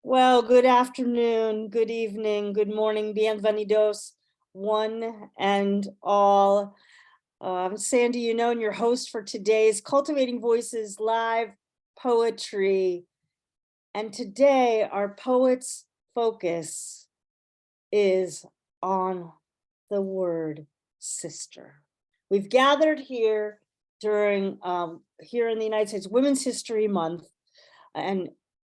Well, good afternoon, good evening, good morning, bienvenidos, one and all. I'm Sandy Yannone, your host for today's Cultivating Voices live poetry. And today our poet's focus is on the word sister. We've gathered here during here in the United States Women's History Month, and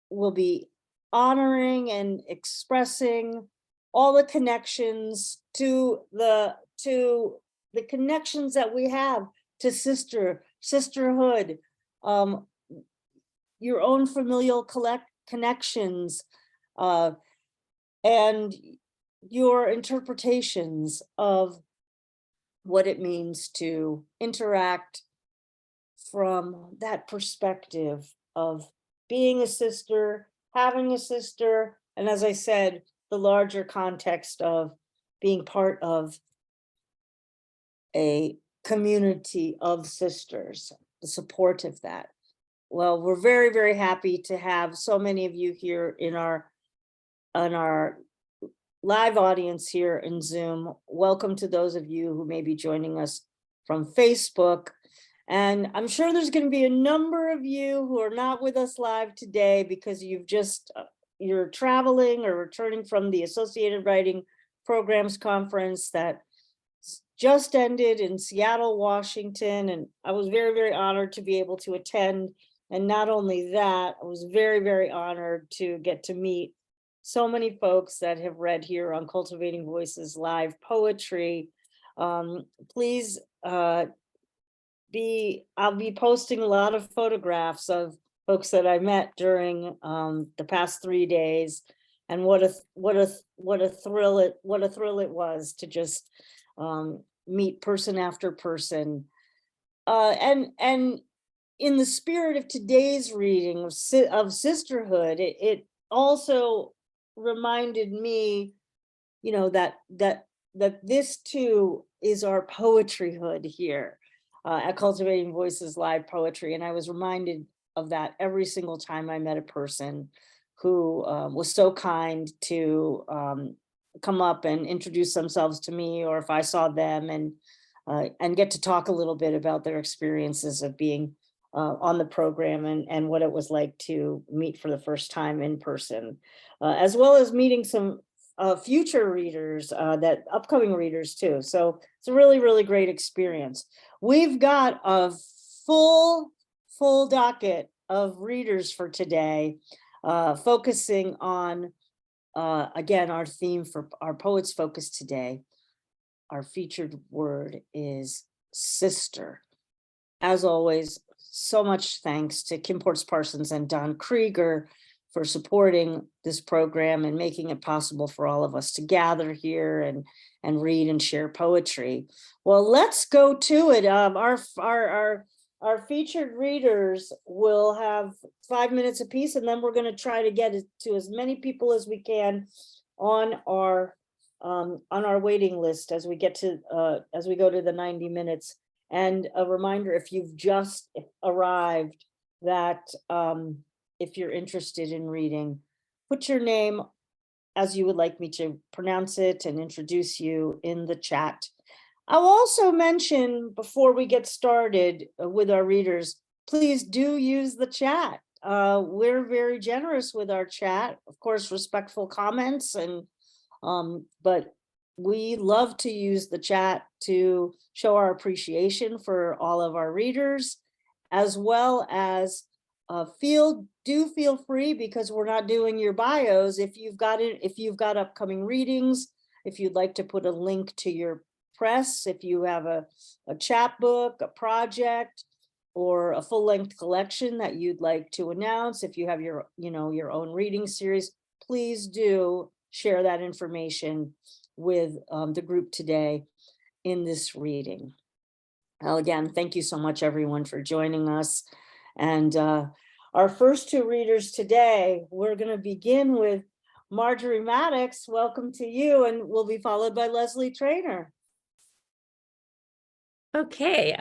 we'll be honoring and expressing all the connections to the connections that we have to sisterhood, your own familial connections, and your interpretations of what it means to interact from that perspective of being a sister, having a sister, and as I said, the larger context of being part of a community of sisters, the support of that. Well, we're very, very happy to have so many of you here in our live audience here in Zoom. Welcome to those of you who may be joining us from Facebook. And I'm sure there's going to be a number of you who are not with us live today because you're traveling or returning from the Associated Writing Programs Conference that just ended in Seattle, Washington. And I was very, very honored to be able to attend. And not only that, I was very, very honored to get to meet so many folks that have read here on Cultivating Voices live poetry. Please, I'll be posting a lot of photographs of folks that I met during the past 3 days, and what a thrill it was to just meet person after person. And in the spirit of today's reading of sisterhood, it also reminded me, that this too is our poetryhood here. At Cultivating Voices live poetry. And I was reminded of that every single time I met a person who was so kind to come up and introduce themselves to me, or if I saw them, and get to talk a little bit about their experiences of being on the program and what it was like to meet for the first time in person, as well as meeting some future readers, that upcoming readers too. So it's a really, really great experience. We've got a full docket of readers for today, focusing on, again, our theme for our Poets Focus today. Our featured word is sister. As always, so much thanks to Kim Ports-Parsons and Don Krieger for supporting this program and making it possible for all of us to gather here and read and share poetry. Well, let's go to it. Our featured readers will have 5 minutes apiece, and then we're going to try to get to as many people as we can on our waiting list as we get to as we go to the 90 minutes. And a reminder, if you've just arrived, that if you're interested in reading, put your name as you would like me to pronounce it and introduce you in the chat. I'll also mention before we get started with our readers, please do use the chat. We're very generous with our chat, of course, respectful comments, and but we love to use the chat to show our appreciation for all of our readers, as well as feel free, because we're not doing your bios. If you've got upcoming readings, if you'd like to put a link to your press, if you have a chapbook, a project, or a full-length collection that you'd like to announce, if you have your own reading series, please do share that information with the group today in this reading. Well, again, thank you so much, everyone, for joining us. And our first two readers today, we're going to begin with Marjorie Maddox. Welcome to you, and we'll be followed by Lesley Traynor. Okay,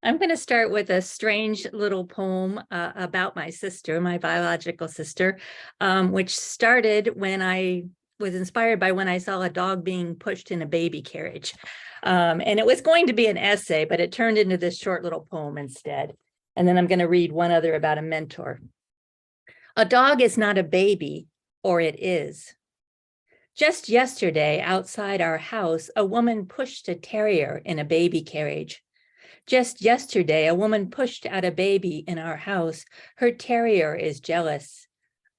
I'm going to start with a strange little poem about my sister, my biological sister, which started when I was inspired by when I saw a dog being pushed in a baby carriage. And it was going to be an essay, but it turned into this short little poem instead. And then I'm going to read one other about a mentor. A dog is not a baby, or it is. Just yesterday, outside our house, a woman pushed a terrier in a baby carriage. Just yesterday, a woman pushed out a baby in our house. Her terrier is jealous.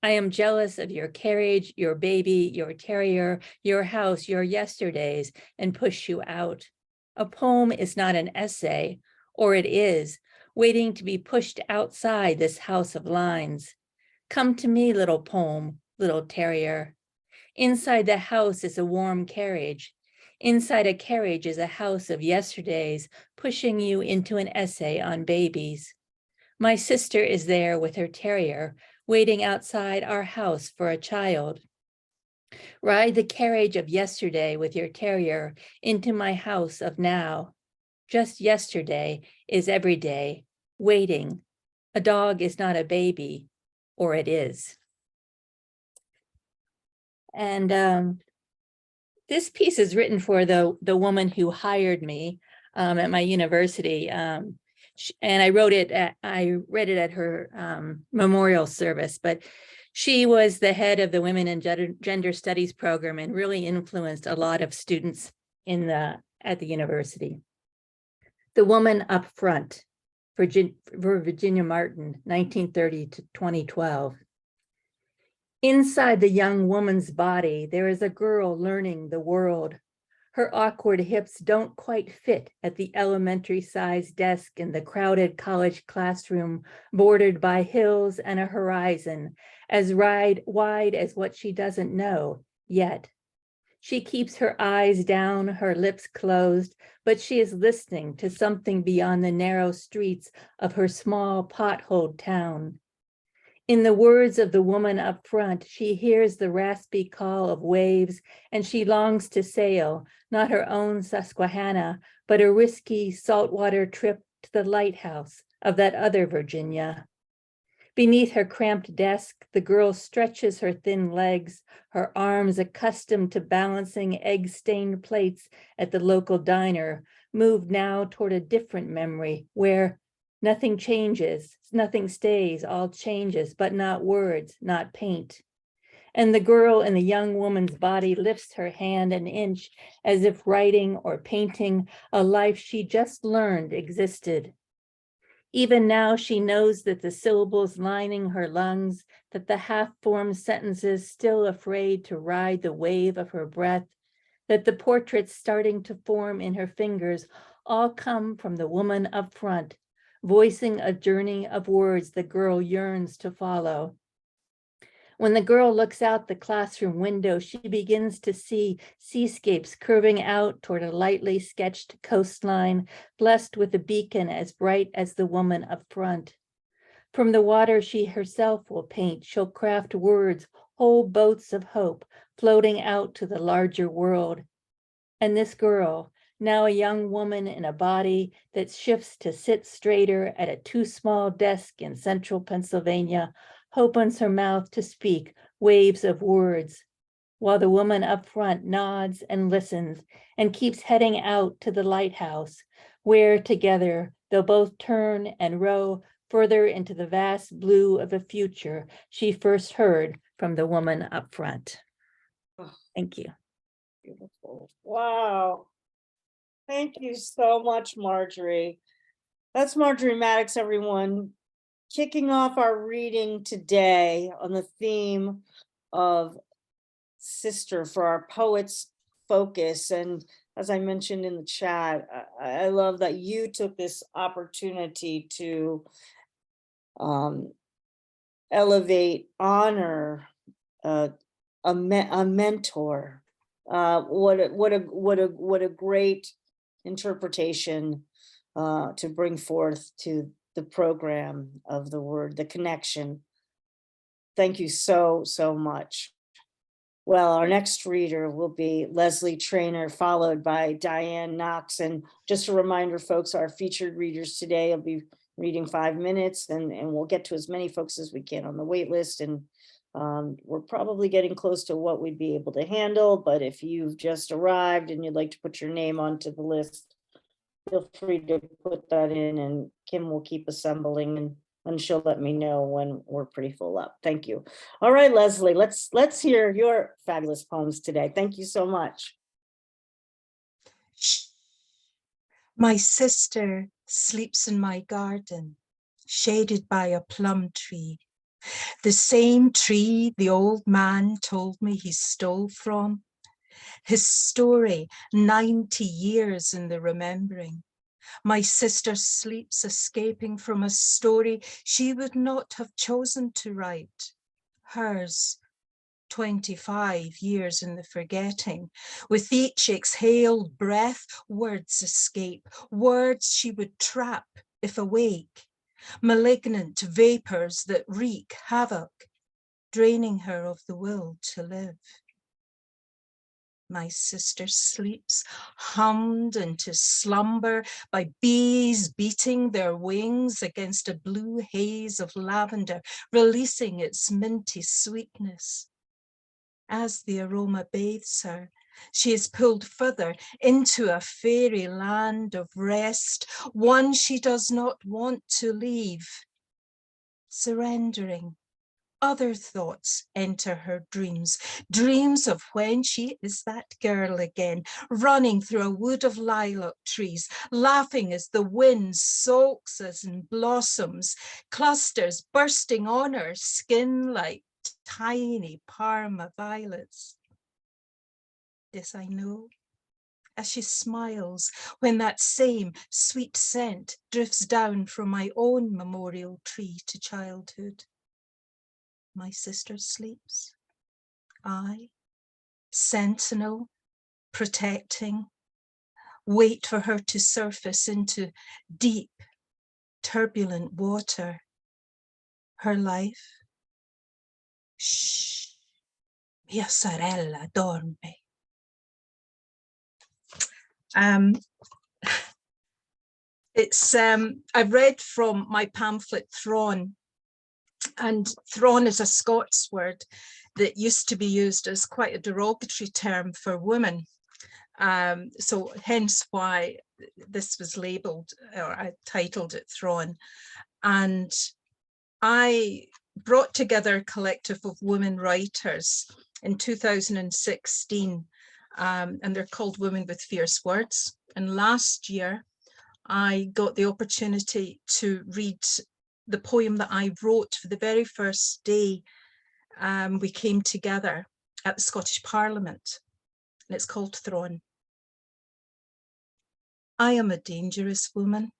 I am jealous of your carriage, your baby, your terrier, your house, your yesterdays, and push you out. A poem is not an essay, or it is, waiting to be pushed outside this house of lines. Come to me, little poem, little terrier. Inside the house is a warm carriage. Inside a carriage is a house of yesterdays, pushing you into an essay on babies. My sister is there with her terrier, waiting outside our house for a child. Ride the carriage of yesterday with your terrier into my house of now. Just yesterday is every day, waiting. A dog is not a baby, or it is. And this piece is written for the woman who hired me at my university, and I read it at her memorial service. But she was the head of the Women and Gender Studies program and really influenced a lot of students at the university. The Woman Up Front, for Virginia Martin, 1930 to 2012. Inside the young woman's body, there is a girl learning the world. Her awkward hips don't quite fit at the elementary-sized desk in the crowded college classroom, bordered by hills and a horizon, as wide as what she doesn't know yet. She keeps her eyes down, her lips closed, but she is listening to something beyond the narrow streets of her small potholed town. In the words of the woman up front, she hears the raspy call of waves, and she longs to sail, not her own Susquehanna, but a risky saltwater trip to the lighthouse of that other Virginia. Beneath her cramped desk, the girl stretches her thin legs, her arms accustomed to balancing egg-stained plates at the local diner, moved now toward a different memory where nothing changes, nothing stays, all changes, but not words, not paint. And the girl in the young woman's body lifts her hand an inch as if writing or painting a life she just learned existed. Even now, she knows that the syllables lining her lungs, that the half-formed sentences still afraid to ride the wave of her breath, that the portraits starting to form in her fingers all come from the woman up front, voicing a journey of words the girl yearns to follow. When the girl looks out the classroom window, she begins to see seascapes curving out toward a lightly sketched coastline, blessed with a beacon as bright as the woman up front. From the water she herself will paint, she'll craft words, whole boats of hope, floating out to the larger world. And this girl, now a young woman in a body that shifts to sit straighter at a too small desk in central Pennsylvania, opens her mouth to speak waves of words, while the woman up front nods and listens and keeps heading out to the lighthouse, where together they'll both turn and row further into the vast blue of a future she first heard from the woman up front. Thank you. Beautiful. Wow. Thank you so much, Marjorie. That's Marjorie Maddox, everyone. Kicking off our reading today on the theme of sister for our poets focus. And as I mentioned in the chat, I love that you took this opportunity to elevate, honor a mentor. What a great interpretation to bring forth to the program of the word, the connection. Thank you so much. Well, our next reader will be Lesley Traynor, followed by Dianne Knox. And just a reminder, folks, our featured readers today will be reading 5 minutes, and we'll get to as many folks as we can on the wait list. And we're probably getting close to what we'd be able to handle, but if you've just arrived and you'd like to put your name onto the list, feel free to put that in, and Kim will keep assembling, and she'll let me know when we're pretty full up. Thank you. All right, Lesley, let's hear your fabulous poems today. Thank you so much. My sister sleeps in my garden, shaded by a plum tree. The same tree the old man told me he stole from. His story, 90 years in the remembering. My sister sleeps escaping from a story she would not have chosen to write. Hers, 25 years in the forgetting. With each exhaled breath, words escape, words she would trap if awake. Malignant vapors that wreak havoc, draining her of the will to live. My sister sleeps, hummed into slumber by bees beating their wings against a blue haze of lavender, releasing its minty sweetness. As the aroma bathes her, she is pulled further into a fairy land of rest, one she does not want to leave. Surrendering, other thoughts enter her dreams, dreams of when she is that girl again, running through a wood of lilac trees, laughing as the wind soaks us in blossoms, clusters bursting on her skin like tiny Parma violets. This I know, as she smiles when that same sweet scent drifts down from my own memorial tree to childhood. My sister sleeps. I, sentinel, protecting, wait for her to surface into deep, turbulent water. Her life. Shh, mia sorella dorme. I've read from my pamphlet Thrawn, and Thrawn is a Scots word that used to be used as quite a derogatory term for women. So hence why this was labelled, or I titled it Thrawn. And I brought together a collective of women writers in 2016, and they're called Women with Fierce Words. And last year, I got the opportunity to read the poem that I wrote for the very first day we came together at the Scottish Parliament, and it's called Thrawn. I am a dangerous woman,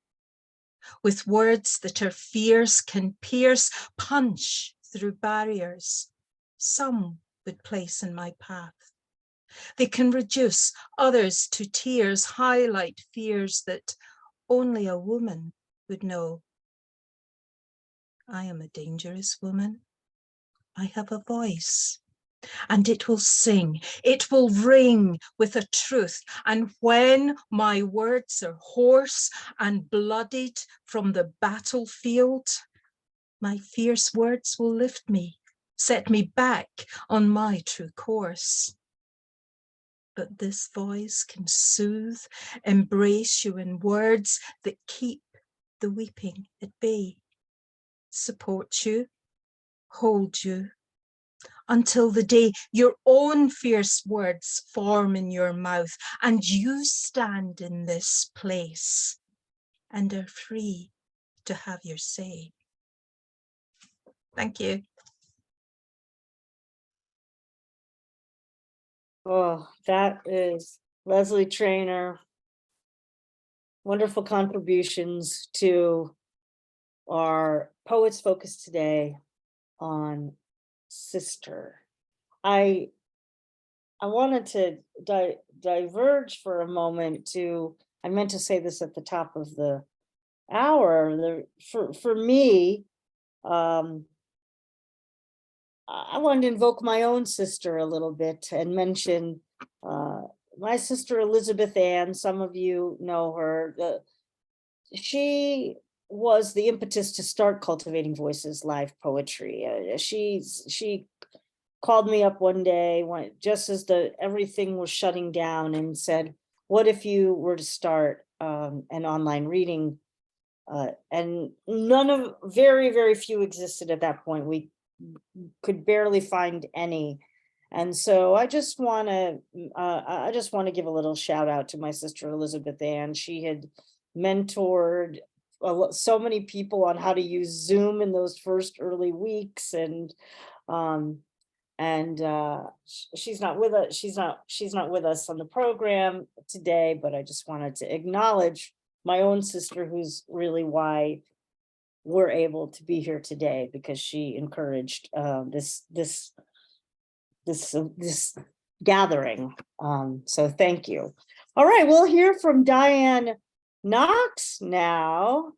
with words that are fierce, can pierce, punch through barriers some would place in my path. They can reduce others to tears, highlight fears that only a woman would know. I am a dangerous woman. I have a voice, and it will sing, it will ring with a truth. And when my words are hoarse and bloodied from the battlefield, my fierce words will lift me, set me back on my true course. But this voice can soothe, embrace you in words that keep the weeping at bay, support you, hold you, until the day your own fierce words form in your mouth and you stand in this place and are free to have your say. Thank you. Oh, that is Lesley Traynor. Wonderful contributions to our Poets Focus today on sister. I wanted to diverge for a moment to, I meant to say this at the top of the hour, for me, I wanted to invoke my own sister a little bit and mention my sister Elizabeth Ann. Some of you know her. She was the impetus to start Cultivating Voices live poetry. She called me up one day when just as everything was shutting down and said, "What if you were to start an online reading?" And very few existed at that point. We could barely find any. And so I just want to give a little shout out to my sister Elizabeth Ann. She had mentored so many people on how to use Zoom in those first early weeks, and she's not with us. She's not with us on the program today, but I just wanted to acknowledge my own sister, who's really why we're able to be here today, because she encouraged this gathering. So thank you. All right, we'll hear from Dianne Knox now,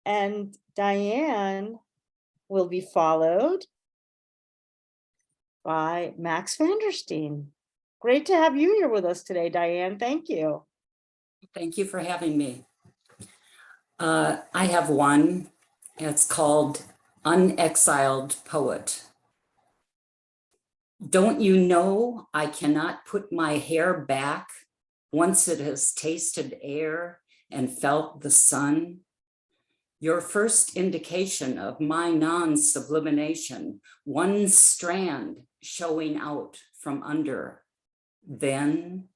and Dianne will be followed by Max Vandersteen. Great to have you here with us today, Dianne. Thank you. Thank you for having me. I have one. It's called Unexiled Poet. Don't you know I cannot put my hair back once it has tasted air and felt the sun? Your first indication of my non-sublimation, one strand showing out from under. Then,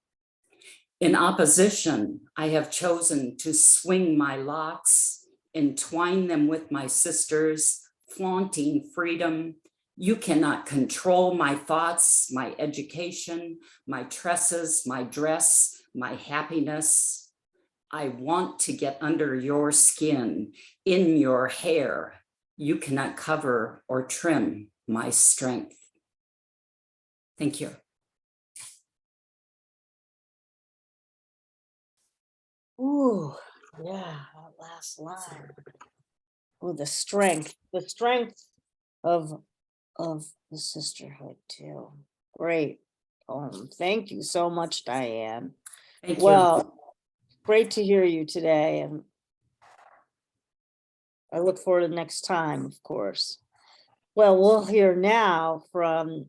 in opposition, I have chosen to swing my locks, entwine them with my sisters, flaunting freedom. You cannot control my thoughts, my education, my tresses, my dress, my happiness. I want to get under your skin, in your hair. You cannot cover or trim my strength. Thank you. Ooh, yeah, that last line. Ooh, the strength of the sisterhood too. Great poem. Thank you so much, Dianne. Thank you. Well, great to hear you today, and I look forward to the next time, of course. Well, we'll hear now from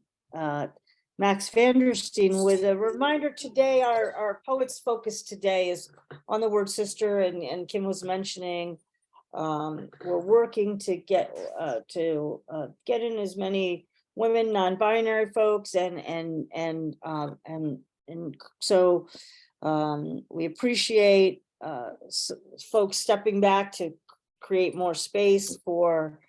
Max Vandersteen with a reminder today. Our poet's focus today is on the word sister, and Kim was mentioning we're working to get in as many women, non-binary folks, and so we appreciate folks stepping back to create more space for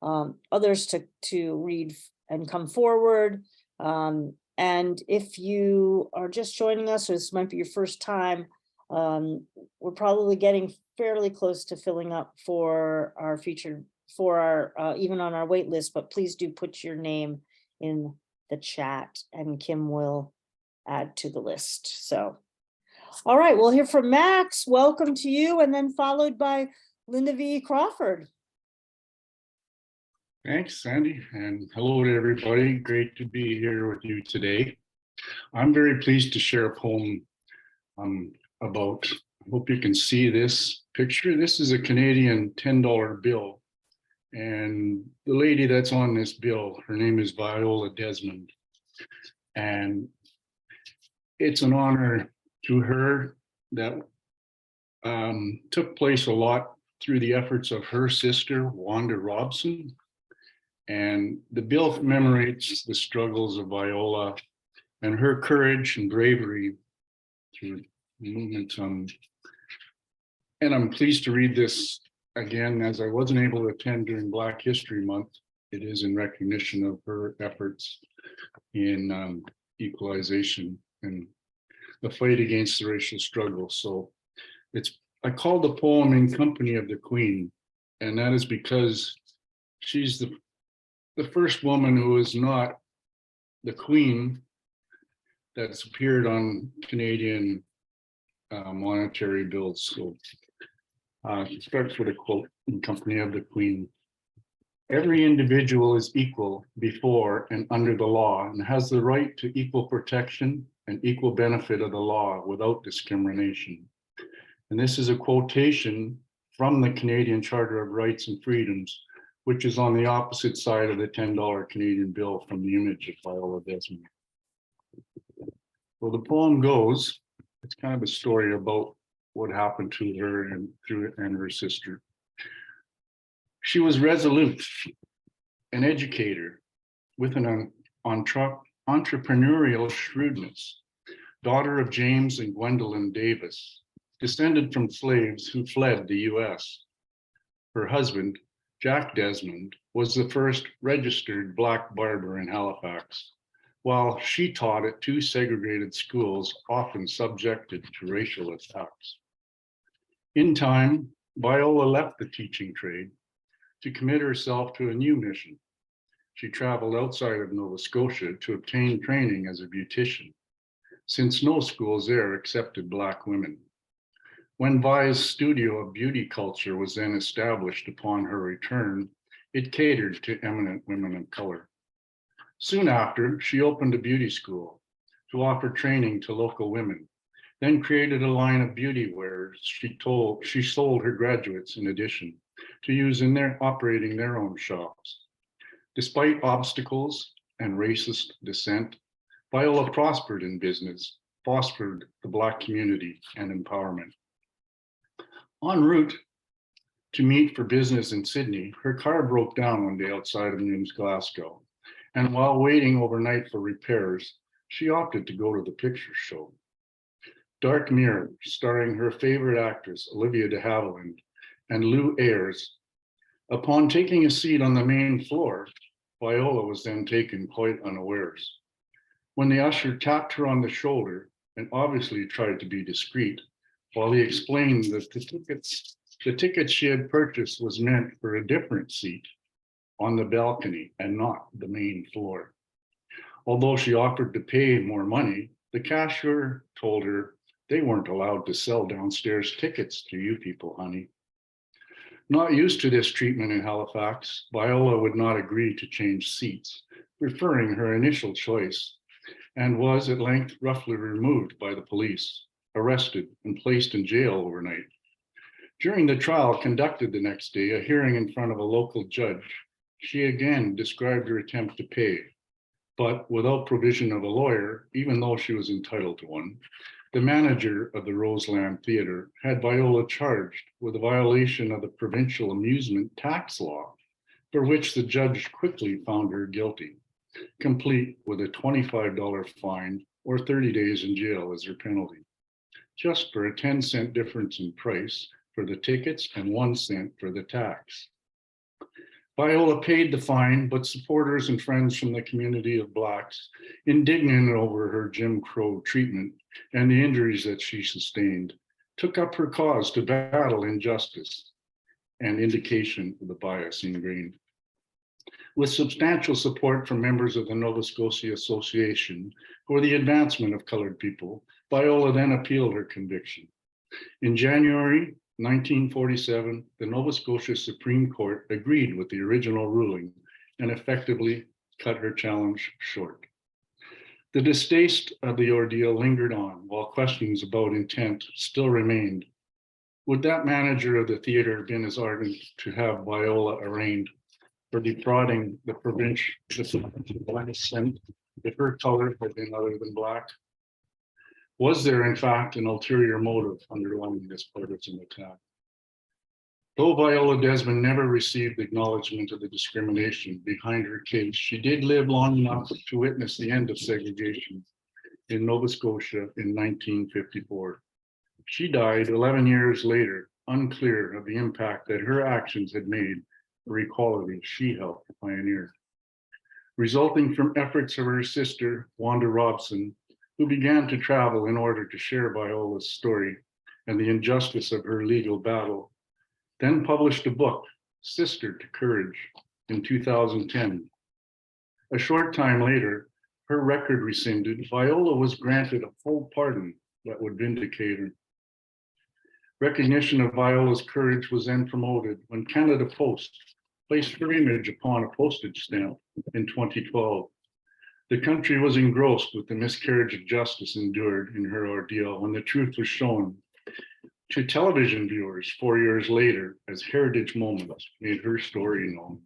others to read and come forward. And if you are just joining us, or this might be your first time, we're probably getting fairly close to filling up for our featured, for our even on our wait list, but please do put your name in the chat and Kim will add to the list. So, all right, we'll hear from Max. Welcome to you, and then followed by Lynda V. Crawford. Thanks, Sandy, and hello to everybody. Great to be here with you today. I'm very pleased to share a poem about, I hope you can see this picture. This is a Canadian $10 bill. And the lady that's on this bill, her name is Viola Desmond. And it's an honor to her that took place a lot through the efforts of her sister, Wanda Robson. And the bill commemorates the struggles of Viola and her courage and bravery through the movement. And I'm pleased to read this again, as I wasn't able to attend during Black History Month. It is in recognition of her efforts in equalization and the fight against the racial struggle. So I call the poem In Company of the Queen, and that is because she's the first woman who is not the queen that's appeared on Canadian monetary bills. So it starts with a quote, In Company of the Queen. Every individual is equal before and under the law and has the right to equal protection and equal benefit of the law without discrimination. And this is a quotation from the Canadian Charter of Rights and Freedoms, which is on the opposite side of the $10 Canadian bill from the image of Viola Desmond. Well, the poem goes, it's kind of a story about what happened to her and her sister. She was resolute, an educator with an entrepreneurial shrewdness, daughter of James and Gwendolyn Davis, descended from slaves who fled the US. Her husband, Jack Desmond, was the first registered Black barber in Halifax, while she taught at 2 segregated schools, often subjected to racial attacks. In time, Viola left the teaching trade to commit herself to a new mission. She traveled outside of Nova Scotia to obtain training as a beautician, since no schools there accepted Black women. When Vi's studio of beauty culture was then established upon her return, it catered to eminent women of color. Soon after, she opened a beauty school to offer training to local women, then created a line of beauty wares she sold her graduates in addition to use in operating their own shops. Despite obstacles and racist dissent, Viola prospered in business, fostered the Black community and empowerment. En route to meet for business in Sydney, her car broke down one day outside of Newnes, Glasgow. And while waiting overnight for repairs, she opted to go to the picture show. Dark Mirror, starring her favorite actress, Olivia de Havilland, and Lou Ayres. Upon taking a seat on the main floor, Viola was then taken quite unawares. When the usher tapped her on the shoulder and obviously tried to be discreet, while he explained that the ticket she had purchased was meant for a different seat on the balcony and not the main floor. Although she offered to pay more money, the cashier told her they weren't allowed to sell downstairs tickets to you people, honey. Not used to this treatment in Halifax, Viola would not agree to change seats, preferring her initial choice, and was at length roughly removed by the police, arrested, and placed in jail overnight. During the trial conducted the next day, a hearing in front of a local judge, she again described her attempt to pay, but without provision of a lawyer, even though she was entitled to one. The manager of the Roseland Theatre had Viola charged with a violation of the provincial amusement tax law, for which the judge quickly found her guilty, complete with a $25 fine or 30 days in jail as her penalty, just for a 10-cent difference in price for the tickets and 1 cent for the tax. Viola paid the fine, but supporters and friends from the community of Blacks, indignant over her Jim Crow treatment and the injuries that she sustained, took up her cause to battle injustice and indication of the bias ingrained. With substantial support from members of the Nova Scotia Association for the advancement of colored people, Viola then appealed her conviction. In January 1947, the Nova Scotia Supreme Court agreed with the original ruling and effectively cut her challenge short. The distaste of the ordeal lingered on while questions about intent still remained. Would that manager of the theater have been as ardent to have Viola arraigned for defrauding the provincial if her color had been other than Black? Was there, in fact, an ulterior motive underlying this partisan attack? Though Viola Desmond never received acknowledgement of the discrimination behind her case, she did live long enough to witness the end of segregation in Nova Scotia in 1954. She died 11 years later, unclear of the impact that her actions had made for equality she helped pioneer. Resulting from efforts of her sister, Wanda Robson, who began to travel in order to share Viola's story and the injustice of her legal battle, then published a book, Sister to Courage, in 2010. A short time later, her record rescinded, Viola was granted a full pardon that would vindicate her. Recognition of Viola's courage was then promoted when Canada Post placed her image upon a postage stamp in 2012. The country was engrossed with the miscarriage of justice endured in her ordeal when the truth was shown to television viewers 4 years later as heritage moments made her story known.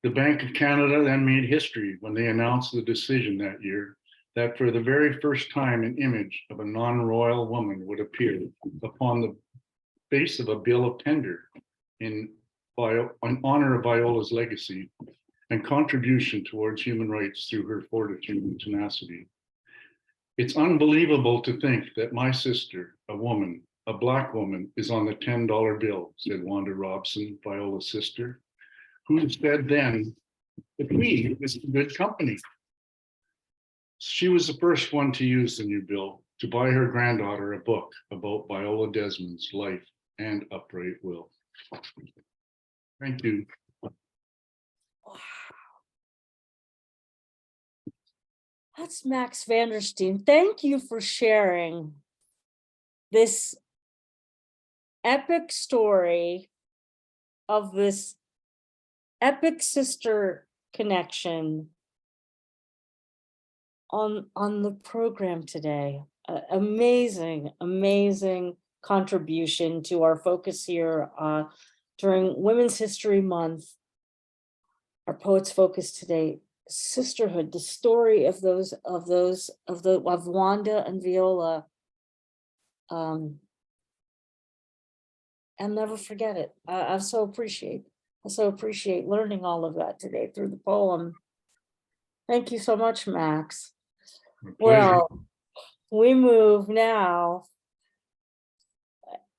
The Bank of Canada then made history when they announced the decision that year that for the very first time an image of a non-royal woman would appear upon the base of a bill of tender in honor of Viola's legacy and contribution towards human rights through her fortitude and tenacity. It's unbelievable to think that my sister, a woman, a Black woman, is on the $10 bill, said Wanda Robson, Viola's sister, who said then, the Queen is in good company. She was the first one to use the new bill to buy her granddaughter a book about Viola Desmond's life and upright will. Thank you. That's Max Vandersteen. Thank you for sharing this epic story of this epic sister connection on the program today. Amazing, amazing contribution to our focus here during Women's History Month. Our Poets Focus today, sisterhood, the story of Wanda and Viola. I'll never forget it. I so appreciate learning all of that today through the poem. Thank you so much, Max. Well, we move now.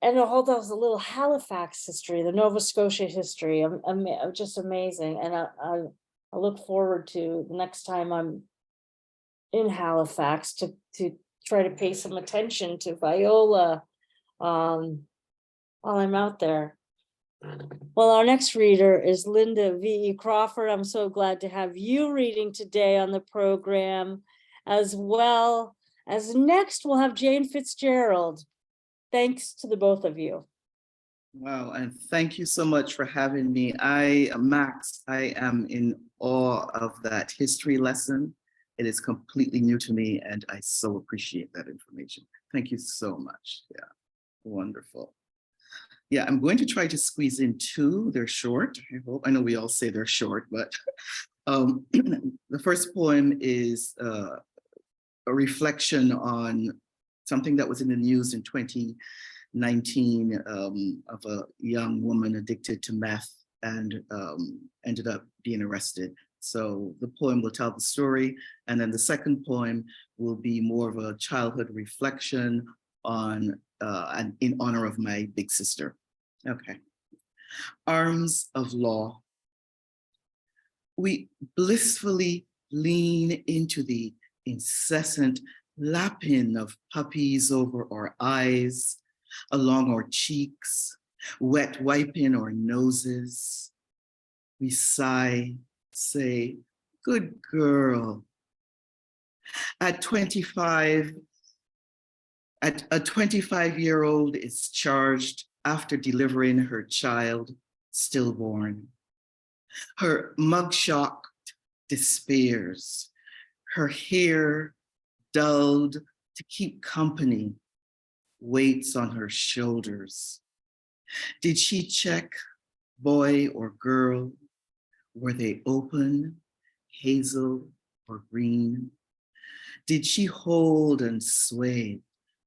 And hold on, a little Halifax history, the Nova Scotia history. Just amazing. And I look forward to the next time I'm in Halifax to try to pay some attention to Viola while I'm out there. Well, our next reader is Lynda V. Crawford. I'm so glad to have you reading today on the program, as well as next we'll have Jane Fitzgerald. Thanks to the both of you. Wow, and thank you so much for having me. Max, I am in awe of that history lesson. It is completely new to me, and I so appreciate that information. Thank you so much. Yeah, wonderful. Yeah, I'm going to try to squeeze in two. They're short, I hope. I know we all say they're short, but the first poem is a reflection on something that was in the news in 2019 of a young woman addicted to meth and ended up being arrested. So the poem will tell the story. And then the second poem will be more of a childhood reflection on and in honor of my big sister. Okay. Arms of law. We blissfully lean into the incessant lapping of puppies over our eyes, along our cheeks, wet wiping our noses. We sigh, say, good girl. At 25, a 25-year-old is charged after delivering her child stillborn. Her mugshot despairs, her hair dulled to keep company, weights on her shoulders. Did she check, boy or girl? Were they open, hazel or green? Did she hold and sway?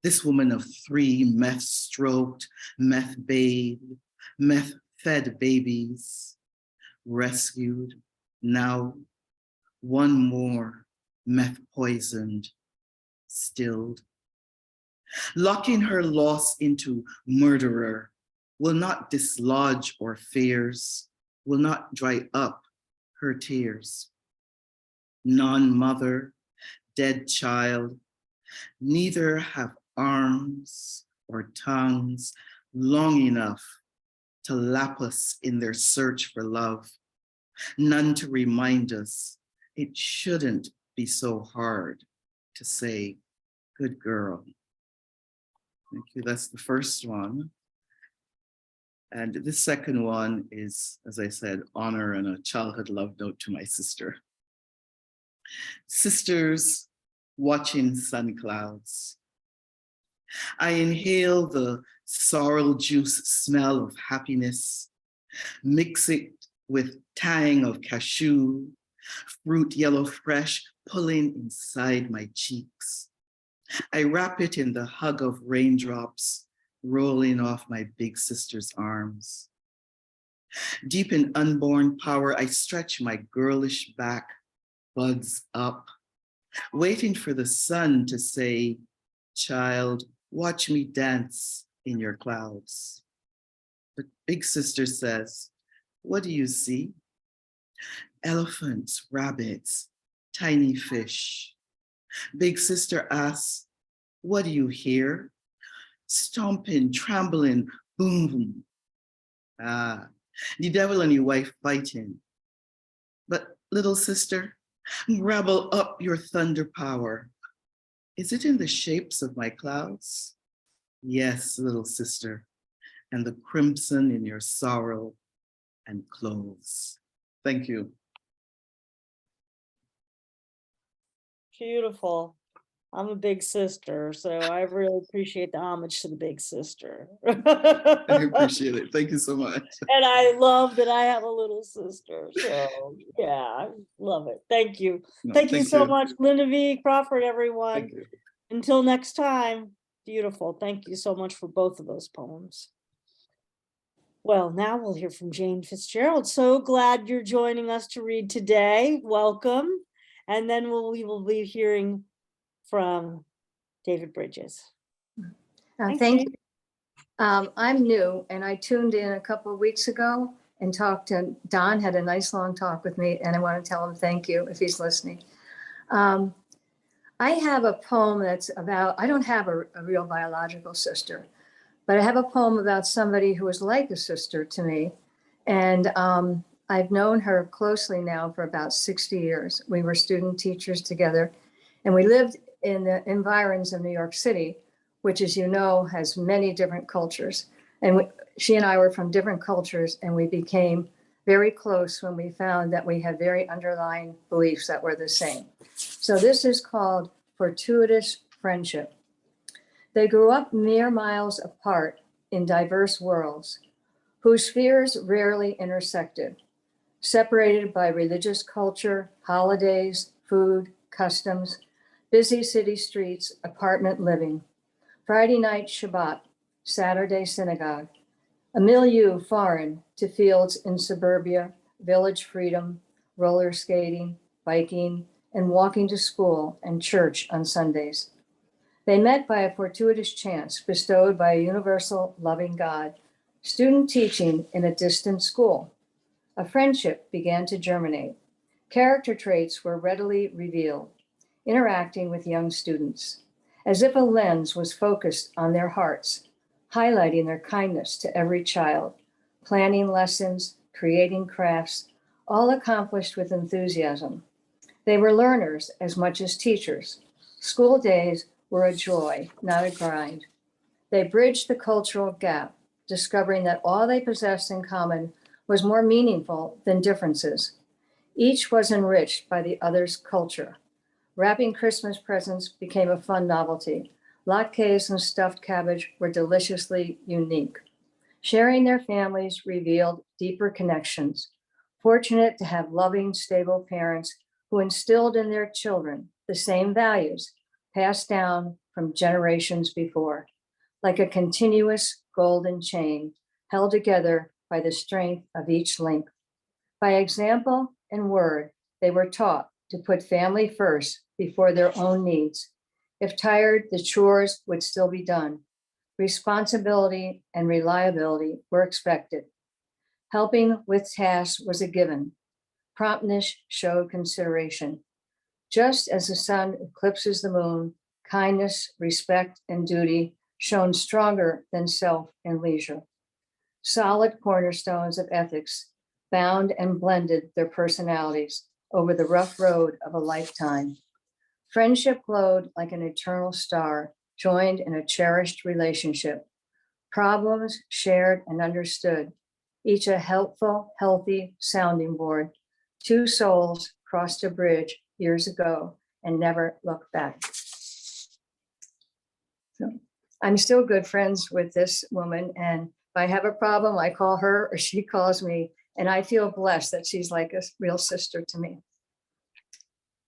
This woman of three meth-stroked, meth-bathed, meth-fed babies, rescued, now one more meth-poisoned, stilled. Locking her loss into murderer will not dislodge our fears, will not dry up her tears. Non-mother, dead child, neither have arms or tongues long enough to lap us in their search for love, none to remind us it shouldn't be so hard to say, good girl. Thank you, that's the first one. And this second one is, as I said, honor and a childhood love note to my sister. Sisters watching sun clouds. I inhale the sorrel juice smell of happiness, mix it with tang of cashew, fruit yellow fresh pulling inside my cheeks. I wrap it in the hug of raindrops rolling off my big sister's arms. Deep in unborn power, I stretch my girlish back, buds up, waiting for the sun to say, child, watch me dance in your clouds. But big sister says, what do you see? Elephants, rabbits, tiny fish. Big sister asks, what do you hear? Stomping, trembling, boom, boom. Ah, the devil and your wife fighting. But little sister, rebel up your thunder power. Is it in the shapes of my clouds? Yes, little sister, and the crimson in your sorrow and clothes. Thank you. Beautiful. I'm a big sister, so I really appreciate the homage to the big sister. I appreciate it. Thank you so much. And I love that I have a little sister. So yeah, I love it. Thank you. No, Thank you so much, Lynda V, Crawford, everyone. Thank you. Until next time. Beautiful. Thank you so much for both of those poems. Well, now we'll hear from Jane Fitzgerald. So glad you're joining us to read today. Welcome. And then we will be hearing from David Brydges. Thank you. I'm new and I tuned in a couple of weeks ago and talked to Don, had a nice long talk with me, and I want to tell him thank you if he's listening. I have a poem that's about, I don't have a real biological sister, but I have a poem about somebody who was like a sister to me. And I've known her closely now for about 60 years. We were student teachers together, and we lived in the environs of New York City, which, as you know, has many different cultures. And she and I were from different cultures, and we became very close when we found that we had very underlying beliefs that were the same. So this is called Fortuitous Friendship. They grew up mere miles apart in diverse worlds, whose spheres rarely intersected, separated by religious culture, holidays, food, customs, busy city streets, apartment living, Friday night Shabbat, Saturday synagogue, a milieu foreign to fields in suburbia, village freedom, roller skating, biking, and walking to school and church on Sundays. They met by a fortuitous chance bestowed by a universal loving God, student teaching in a distant school. A friendship began to germinate. Character traits were readily revealed, interacting with young students, as if a lens was focused on their hearts, highlighting their kindness to every child, planning lessons, creating crafts, all accomplished with enthusiasm. They were learners as much as teachers. School days were a joy, not a grind. They bridged the cultural gap, discovering that all they possessed in common was more meaningful than differences. Each was enriched by the other's culture. Wrapping Christmas presents became a fun novelty. Latkes and stuffed cabbage were deliciously unique. Sharing their families revealed deeper connections. Fortunate to have loving, stable parents who instilled in their children the same values passed down from generations before, like a continuous golden chain held together by the strength of each link. By example and word, they were taught to put family first before their own needs. If tired, the chores would still be done. Responsibility and reliability were expected. Helping with tasks was a given. Promptness showed consideration. Just as the sun eclipses the moon, kindness, respect, and duty shone stronger than self and leisure. Solid cornerstones of ethics bound and blended their personalities over the rough road of a lifetime. Friendship glowed like an eternal star, joined in a cherished relationship. Problems shared and understood. Each a helpful, healthy sounding board. Two souls crossed a bridge years ago and never looked back. So I'm still good friends with this woman, and if I have a problem, I call her or she calls me, and I feel blessed that she's like a real sister to me.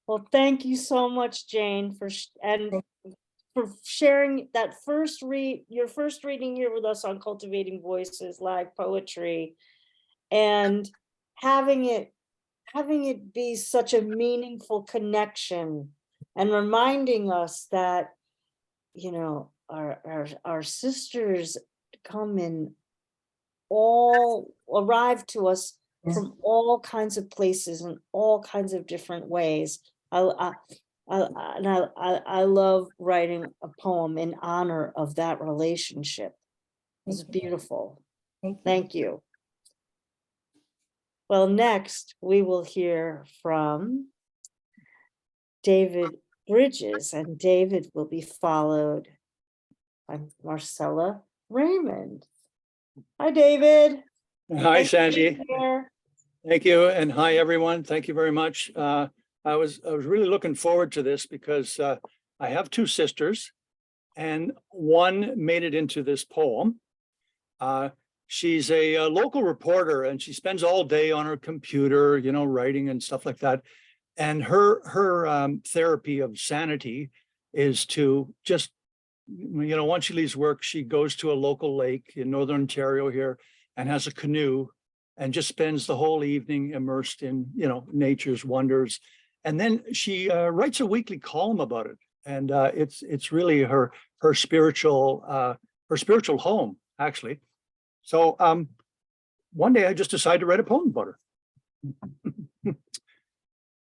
Well, thank you so much, Jane, for sharing that your first reading here with us on Cultivating Voices live poetry, and having it be such a meaningful connection, and reminding us that, you know, our sisters arrive to us from all kinds of places and all kinds of different ways. I love writing a poem in honor of that relationship. It's beautiful. Thank you. Well, next we will hear from David Brydges, and David will be followed by Marcella Remund. Hi, David. Hi, Thanks for Sandy. being here. Thank you, and hi, everyone. Thank you very much. I was really looking forward to this because I have two sisters, and one made it into this poem. She's a local reporter, and she spends all day on her computer, you know, writing and stuff like that. And her therapy of sanity is to just, you know, once she leaves work, she goes to a local lake in Northern Ontario here and has a canoe and just spends the whole evening immersed in, you know, nature's wonders. And then she writes a weekly column about it. And it's really her spiritual home, actually. So one day I just decided to write a poem about her.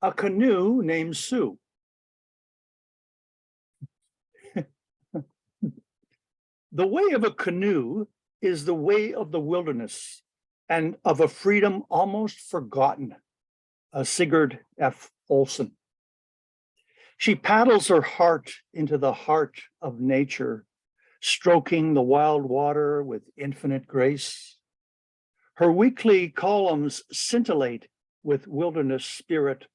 A canoe named Sue. The way of a canoe is the way of the wilderness and of a freedom almost forgotten. Sigurd F. Olsen. She paddles her heart into the heart of nature, stroking the wild water with infinite grace. Her weekly columns scintillate with wilderness spirit,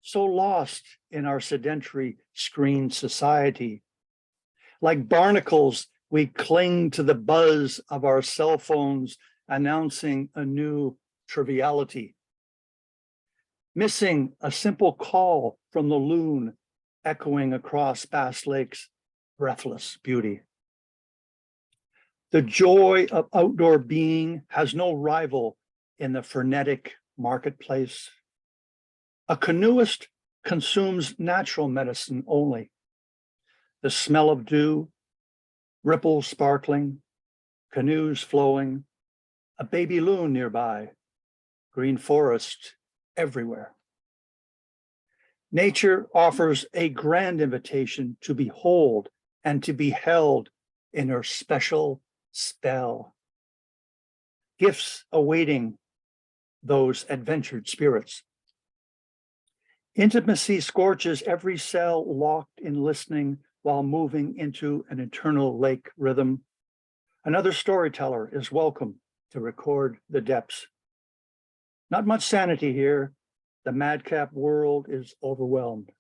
so lost in our sedentary screen society. Like barnacles, we cling to the buzz of our cell phones, announcing a new triviality. Missing a simple call from the loon echoing across Bass Lake's breathless beauty. The joy of outdoor being has no rival in the frenetic marketplace. A canoeist consumes natural medicine only. The smell of dew, ripples sparkling, canoes flowing, a baby loon nearby, green forest everywhere. Nature offers a grand invitation to behold and to be held in her special spell. Gifts awaiting those adventured spirits. Intimacy scorches every cell locked in listening while moving into an eternal lake rhythm. Another storyteller is welcome to record the depths. Not much sanity here. The madcap world is overwhelmed.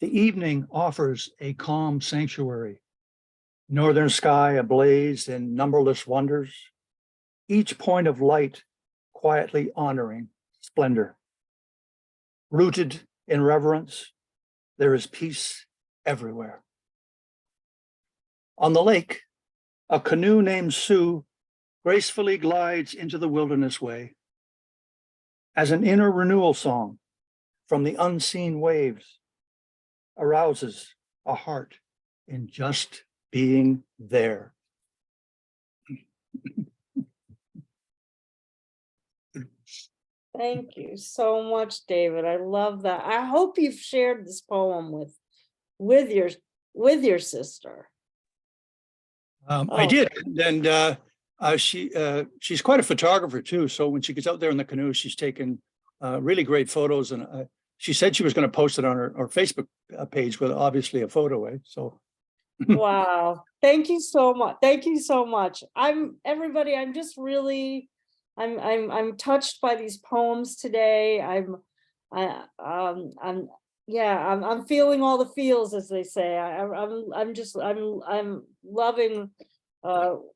The evening offers a calm sanctuary. Northern sky ablaze in numberless wonders. Each point of light quietly honoring splendor. Rooted in reverence, there is peace everywhere. On the lake, a canoe named Sue gracefully glides into the wilderness way. As an inner renewal song from the unseen waves arouses a heart in just being there. Thank you so much, David. I love that. I hope you've shared this poem with your sister. I did, and she's quite a photographer too. So when she gets out there in the canoe, she's taken really great photos, and she said she was going to post it on her Facebook page with obviously a photo. So Wow. Thank you so much. Thank you so much. Everybody, I'm just really, I'm touched by these poems today. I'm feeling all the feels, as they say. I'm loving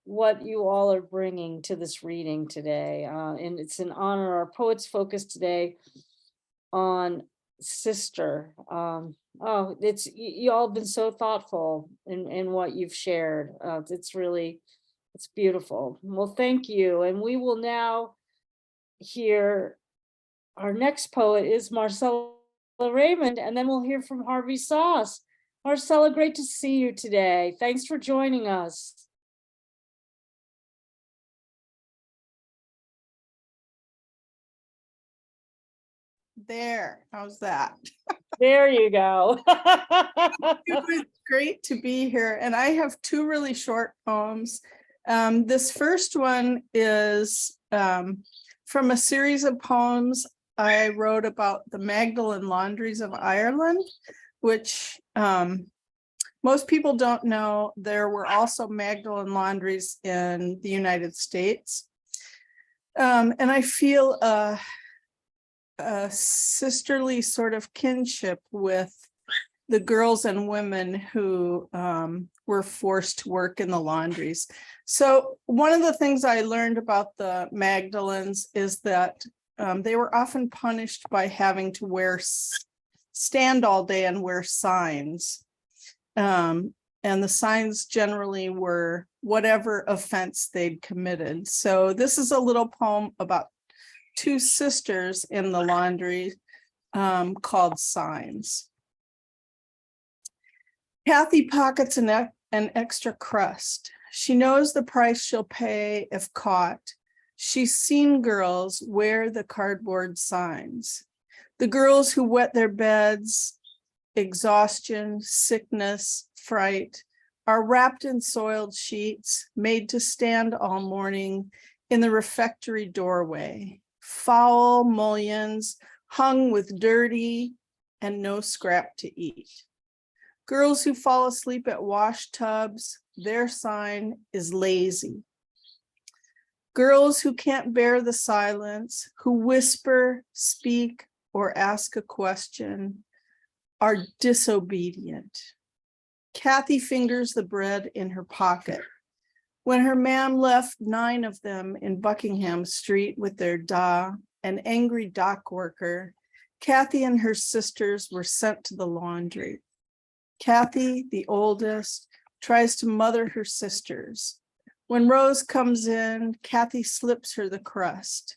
what you all are bringing to this reading today. And it's an honor. Our poets focus today on sister. It's you all been so thoughtful in what you've shared. It's beautiful. Well, thank you. And we will now hear our next poet is Marcella Remund, and then we'll hear from Harvey Soss. Marcella, great to see you today. Thanks for joining us. There, how's that? There you go. It was great to be here. And I have two really short poems. This first one is from a series of poems I wrote about the Magdalen laundries of Ireland, which most people don't know. There were also Magdalen laundries in the United States. And I feel a sisterly sort of kinship with the girls and women who were forced to work in the laundries. So one of the things I learned about the Magdalens is that they were often punished by having to stand all day and wear signs. And the signs generally were whatever offense they'd committed. So this is a little poem about two sisters in the laundry called Signs. Kathy pockets an extra crust. She knows the price she'll pay if caught. She's seen girls wear the cardboard signs. The girls who wet their beds, exhaustion, sickness, fright, are wrapped in soiled sheets, made to stand all morning in the refectory doorway. Foul mullions hung with dirty and no scrap to eat. Girls who fall asleep at wash tubs, their sign is lazy. Girls who can't bear the silence, who whisper, speak, or ask a question, are disobedient. Kathy fingers the bread in her pocket. When her ma'am left 9 of them in Buckingham Street with their an angry dock worker, Kathy and her sisters were sent to the laundry. Kathy, the oldest, tries to mother her sisters. When Rose comes in, Kathy slips her the crust.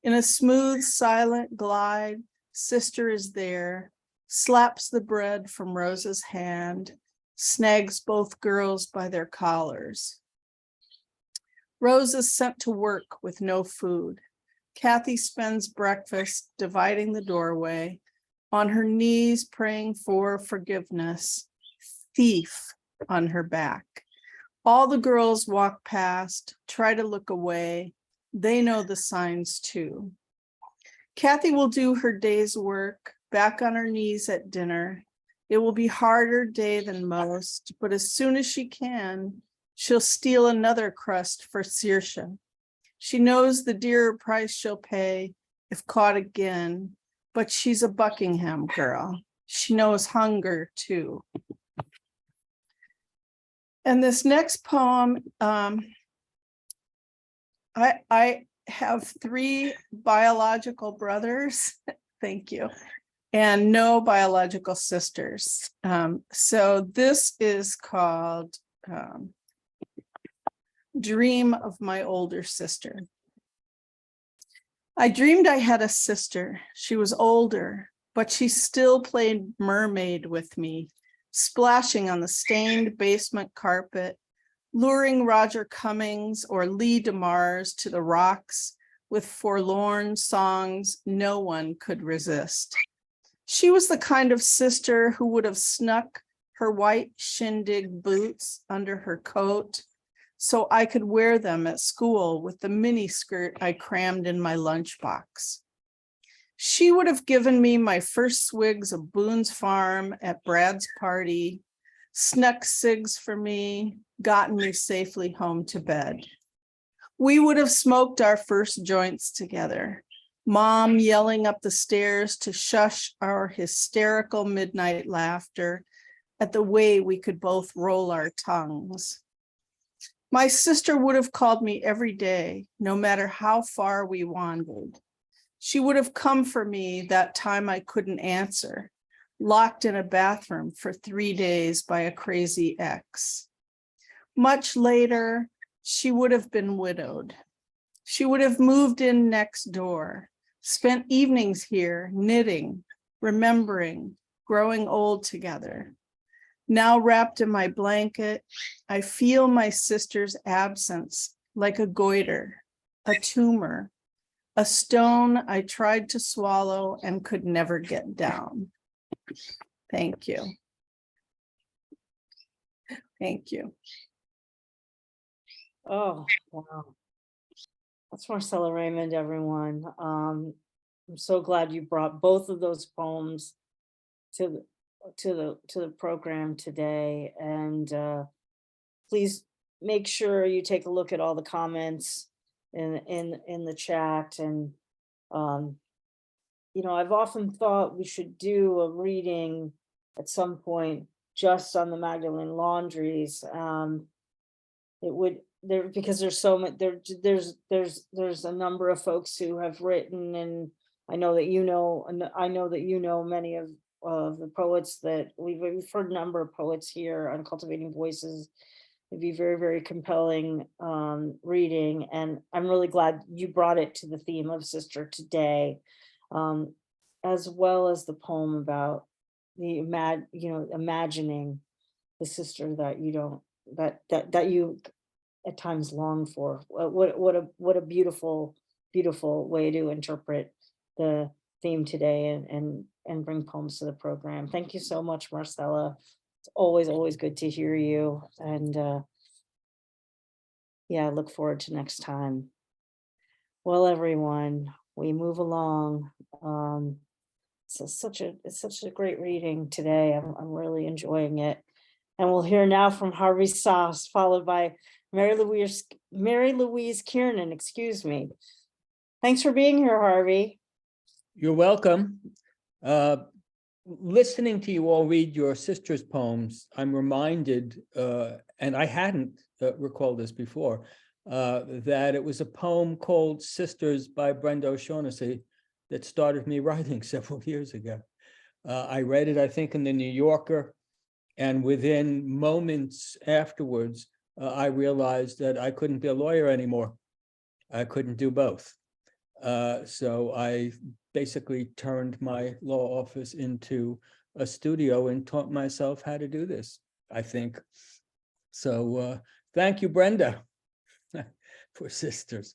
In a smooth, silent glide, sister is there, slaps the bread from Rose's hand, snags both girls by their collars. Rose is sent to work with no food. Kathy spends breakfast dividing the doorway, on her knees praying for forgiveness, thief on her back. All the girls walk past, try to look away. They know the signs too. Kathy will do her day's work, back on her knees at dinner. It will be a harder day than most, but as soon as she can, she'll steal another crust for Saoirse. She knows the dearer price she'll pay if caught again, but she's a Buckingham girl. She knows hunger too. And this next poem, I have 3 biological brothers, thank you, and no biological sisters. So this is called Dream of My Older Sister. I dreamed I had a sister. She was older, but she still played mermaid with me, splashing on the stained basement carpet, luring Roger Cummings or Lee DeMars to the rocks with forlorn songs no one could resist. She was the kind of sister who would have snuck her white shindig boots under her coat so I could wear them at school with the mini skirt I crammed in my lunchbox. She would have given me my first swigs of Boone's Farm at Brad's party, snuck cigs for me, gotten me safely home to bed. We would have smoked our first joints together. Mom yelling up the stairs to shush our hysterical midnight laughter at the way we could both roll our tongues. My sister would have called me every day, no matter how far we wandered. She would have come for me that time I couldn't answer, locked in a bathroom for 3 days by a crazy ex. Much later, she would have been widowed. She would have moved in next door, spent evenings here knitting, remembering, growing old together. Now wrapped in my blanket, I feel my sister's absence like a goiter, a tumor, a stone I tried to swallow and could never get down. Thank you. Thank you. Oh, wow. That's Marcella Remund, everyone. I'm so glad you brought both of those poems to the program today. And please make sure you take a look at all the comments in the chat. And you know, I've often thought we should do a reading at some point just on the Magdalene Laundries. It would there because there's so much there's a number of folks who have written, and I know that you know, and I know that you know many of the poets that we've heard a number of poets here on Cultivating Voices. It'd be very, very compelling reading, and I'm really glad you brought it to the theme of Sister today, as well as the poem about the imagining the sister that you don't that you at times long for. What a beautiful way to interpret the theme today and bring poems to the program. Thank you so much, Marcella. It's always good to hear you. And yeah, I look forward to next time. Well, everyone, we move along. It's such a great reading today. I'm really enjoying it. And we'll hear now from Harvey Soss, followed by Mary Louise Kiernan, excuse me. Thanks for being here, Harvey. You're welcome. Listening to you all read your sister's poems, I'm reminded, and I hadn't recalled this before, that it was a poem called Sisters by Brenda O'Shaughnessy that started me writing several years ago. I read it, I think, in the New Yorker, and within moments afterwards, I realized that I couldn't be a lawyer anymore. I couldn't do both. So I basically turned my law office into a studio and taught myself how to do this, I think. So thank you, Brenda, for Sisters.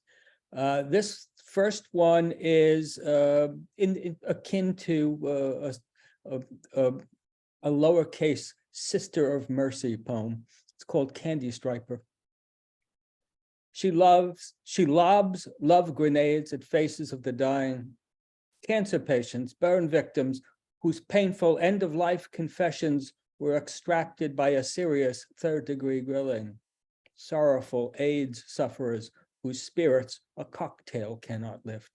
This first one is akin to a lowercase Sister of Mercy poem. It's called Candy Striper. She lobs love grenades at faces of the dying, cancer patients, burn victims whose painful end-of-life confessions were extracted by a serious third-degree grilling, sorrowful AIDS sufferers whose spirits a cocktail cannot lift.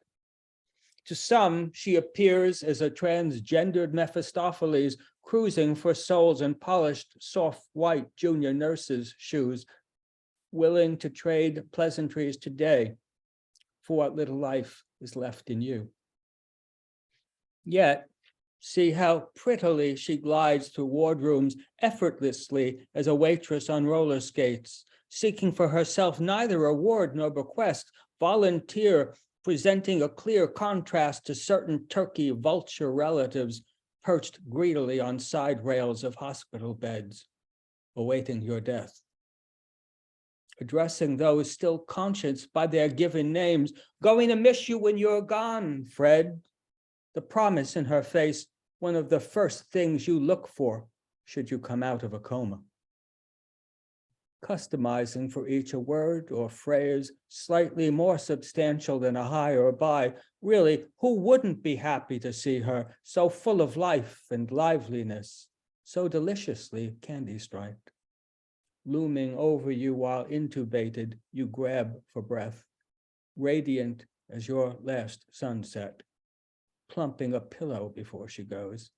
To some, she appears as a transgendered Mephistopheles cruising for souls in polished, soft, white junior nurses' shoes, willing to trade pleasantries today for what little life is left in you. Yet, see how prettily she glides through wardrooms effortlessly as a waitress on roller skates, seeking for herself neither award nor bequest, volunteer, presenting a clear contrast to certain turkey vulture relatives perched greedily on side rails of hospital beds, awaiting your death. Addressing those still conscious by their given names, going to miss you when you're gone, Fred. The promise in her face, one of the first things you look for should you come out of a coma. Customizing for each a word or phrase slightly more substantial than a hi or a bye. Really, who wouldn't be happy to see her so full of life and liveliness, so deliciously candy-striped. Looming over you while intubated, you grab for breath, radiant as your last sunset, plumping a pillow before she goes,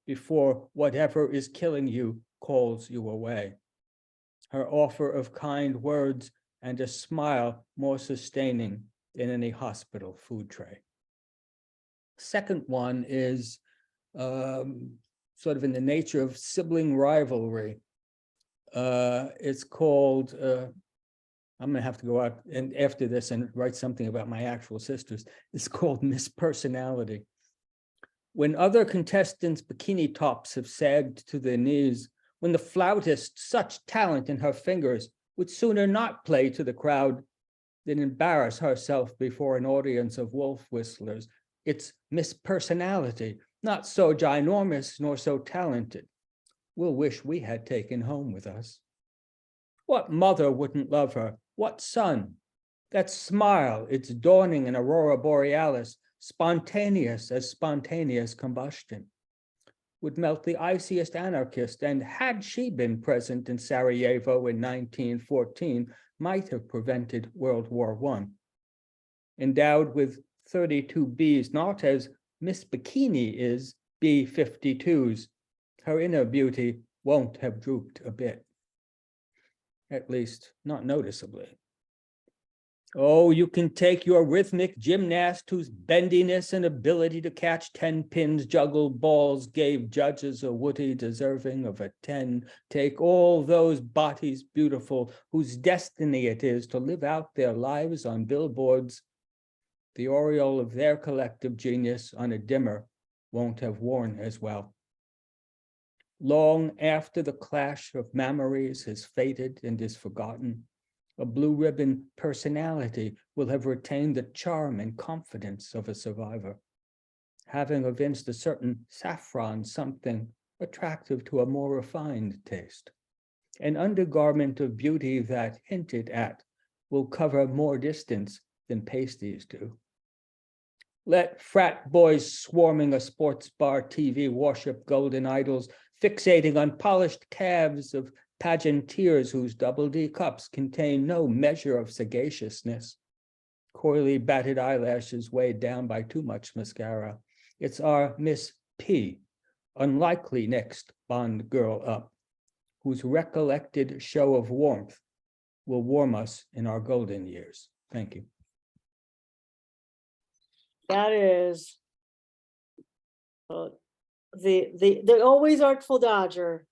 before whatever is killing you calls you away. Her offer of kind words and a smile more sustaining than any hospital food tray. Second one is sort of in the nature of sibling rivalry. It's called, I'm gonna have to go out and after this and write something about my actual sisters. It's called Mispersonality. When other contestants' bikini tops have sagged to their knees, when the flautist, such talent in her fingers, would sooner not play to the crowd than embarrass herself before an audience of wolf whistlers, it's mispersonality, not so ginormous nor so talented. We'll wish we had taken home with us. What mother wouldn't love her? What son? That smile, it's dawning in Aurora Borealis, spontaneous as spontaneous combustion, would melt the iciest anarchist, and had she been present in Sarajevo in 1914, might have prevented World War I. Endowed with 32 Bs, not as Miss Bikini is B-52s, her inner beauty won't have drooped a bit, at least not noticeably. Oh, you can take your rhythmic gymnast whose bendiness and ability to catch 10 pins, juggle balls, gave judges a Woody deserving of a 10. Take all those bodies beautiful whose destiny it is to live out their lives on billboards. The aureole of their collective genius on a dimmer won't have worn as well. Long after the clash of memories has faded and is forgotten, a blue ribbon personality will have retained the charm and confidence of a survivor, having evinced a certain saffron something attractive to a more refined taste. An undergarment of beauty that, hinted at, will cover more distance than pasties do. Let frat boys swarming a sports bar TV worship golden idols, fixating on polished calves of pageanteers whose double D cups contain no measure of sagaciousness. Coyly batted eyelashes weighed down by too much mascara. It's our Miss P, unlikely next Bond girl up, whose recollected show of warmth will warm us in our golden years. Thank you. That is the always artful Dodger,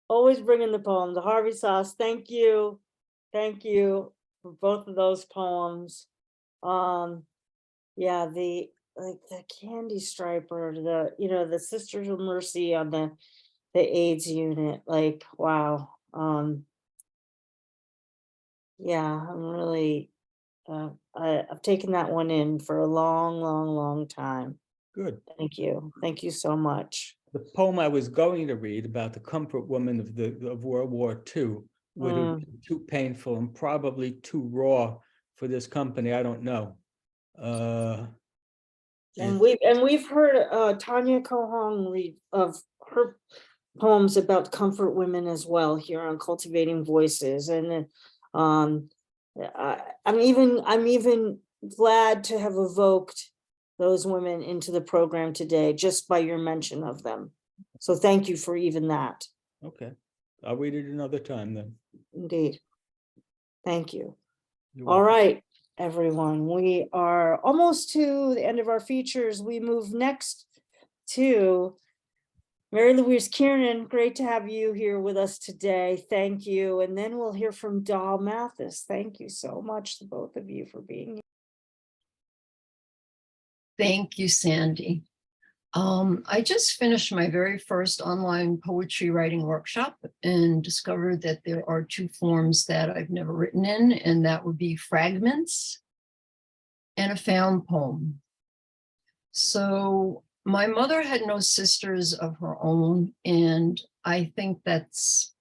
always bringing the poem. The Harvey Soss. Thank you for both of those poems. Yeah, the candy striper, the Sisters of Mercy on the AIDS unit. Like, wow. Yeah, I'm really. I've taken that one in for a long time. Good. Thank you so much. The poem I was going to read about the comfort woman of World War II would have been too painful and probably too raw for this company. I don't know. And we've heard Tanya Kohong read of her poems about comfort women as well here on Cultivating Voices, and I'm even glad to have evoked those women into the program today just by your mention of them. So thank you for even that. Okay, I'll read it another time then. Indeed. Thank you. You're All welcome. right, everyone, we are almost to the end of our features. We move next to Mary Louise Kiernan. Great to have you here with us today. Thank you. And then we'll hear from Doll Mathis. Thank you so much to both of you for being here. Thank you, Sandy. I just finished my very first online poetry writing workshop and discovered that there are two forms that I've never written in, and that would be fragments and a found poem. So my mother had no sisters of her own, and I think that's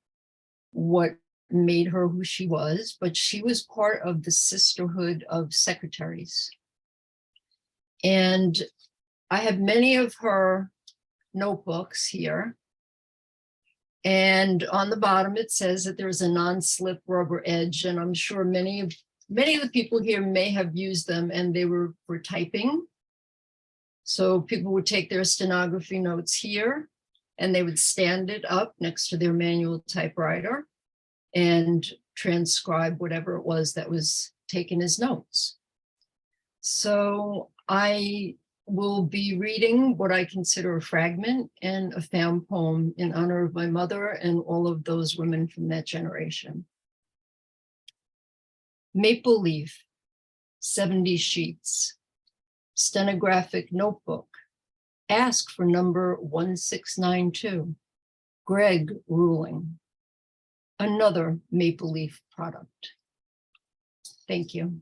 what made her who she was, but she was part of the sisterhood of secretaries. And I have many of her notebooks here. And on the bottom, it says that there's a non-slip rubber edge, and I'm sure many of the people here may have used them, and they were for typing. So people would take their stenography notes here, and they would stand it up next to their manual typewriter and transcribe whatever it was that was taken as notes. So I will be reading what I consider a fragment and a found poem in honor of my mother and all of those women from that generation. Maple leaf, 70 sheets, stenographic notebook, ask for number 1692, Greg ruling, another maple leaf product. Thank you.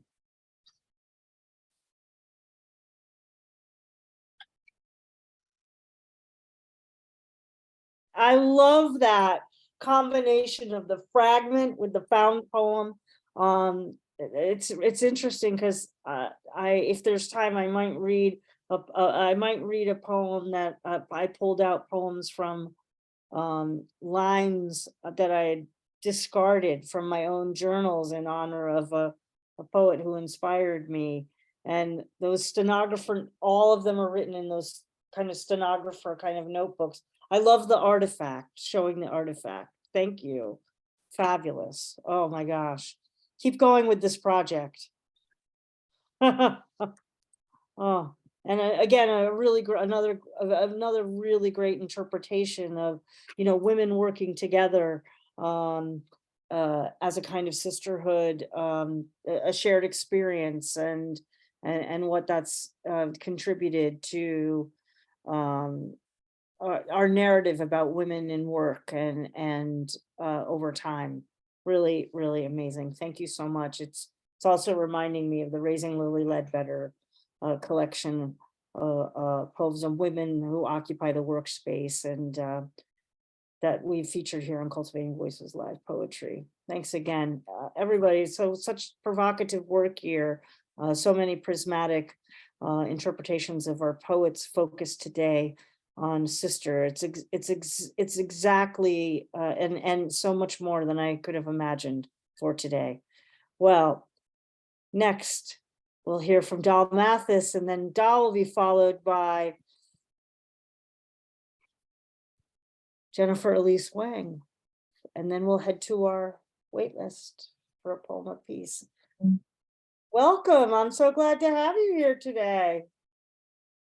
I love that combination of the fragment with the found poem. It's interesting because if there's time, I might read a poem that I pulled out poems from lines that I had discarded from my own journals in honor of a poet who inspired me. And those stenographer, all of them are written in those kind of stenographer kind of notebooks. I love the artifact, showing the artifact. Thank you. Fabulous. Oh my gosh. Keep going with this project. Oh, and again, another really great interpretation of, women working together as a kind of sisterhood, a shared experience, and what that's contributed to our narrative about women in work and over time. Really, really amazing. Thank you so much. It's also reminding me of the Raising Lily Ledbetter collection poems of women who occupy the workspace, and that we've featured here on Cultivating Voices Live Poetry. Thanks again, everybody. Such provocative work here. So many prismatic interpretations of our poets focused today on sister. It's exactly and so much more than I could have imagined for today. Well, next we'll hear from Doll Mathis, and then Doll will be followed by Jennifer Elise Wang, and then we'll head to our wait list for a poem apiece. Welcome. I'm so glad to have you here today.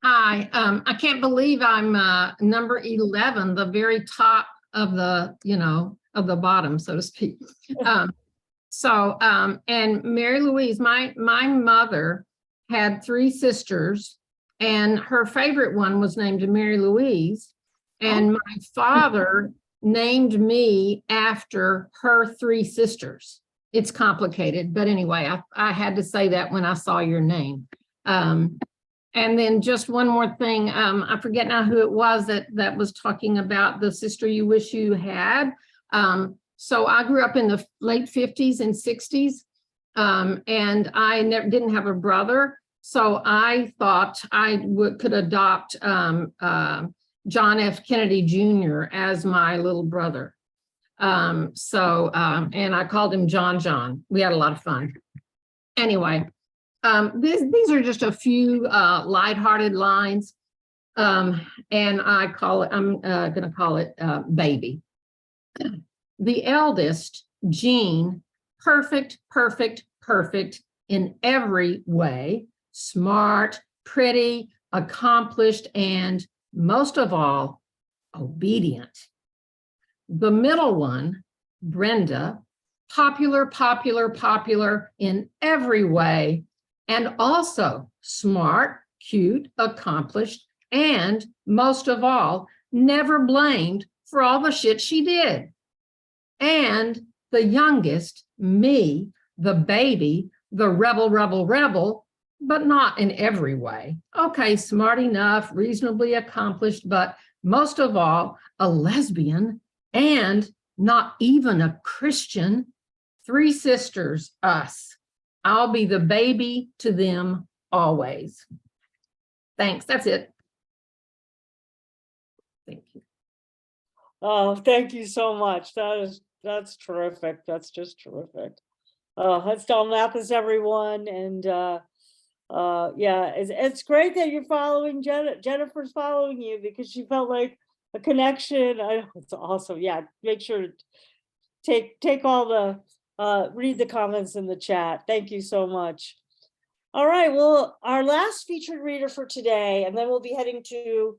Hi, I can't believe I'm number 11, the very top of the, of the bottom, so to speak. And Mary Louise, my mother had 3 sisters, and her favorite one was named Mary Louise. And my father named me after her 3 sisters. It's complicated, but anyway, I had to say that when I saw your name. And then just one more thing, I forget now who it was that was talking about the sister you wish you had. So I grew up in the late 50s and 60s, and I didn't have a brother. So I thought I could adopt John F. Kennedy Jr. as my little brother. And I called him John. We had a lot of fun. Anyway. These are just a few lighthearted lines, and I'm going to call it Baby. The eldest, Jean, perfect in every way, smart, pretty, accomplished, and most of all, obedient. The middle one, Brenda, popular in every way, and also smart, cute, accomplished, and most of all, never blamed for all the shit she did. And the youngest, me, the baby, the rebel, but not in every way. Okay, smart enough, reasonably accomplished, but most of all, a lesbian and not even a Christian. 3 sisters, us. I'll be the baby to them always. Thanks, that's it. Thank you. Oh, thank you so much. That's terrific. That's just terrific. Let's tell Mathis, everyone. And yeah, it's great that you're following Jennifer's following you because she felt like a connection. It's awesome. Yeah, make sure to take all the read the comments in the chat. Thank you so much. All right, well, our last featured reader for today, and then we'll be heading to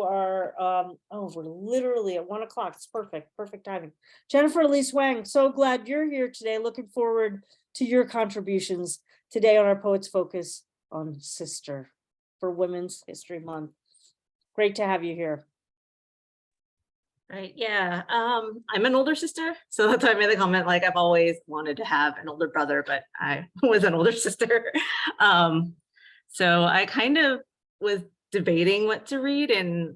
our oh, we're literally at 1 o'clock. It's perfect timing. Jennifer Elise Wang, so glad you're here today. Looking forward to your contributions today on our Poets Focus on Sister for Women's History Month. Great to have you here. Right, yeah. I'm an older sister, so that's why I made the comment, like I've always wanted to have an older brother, but I was an older sister. So I kind of was debating what to read, and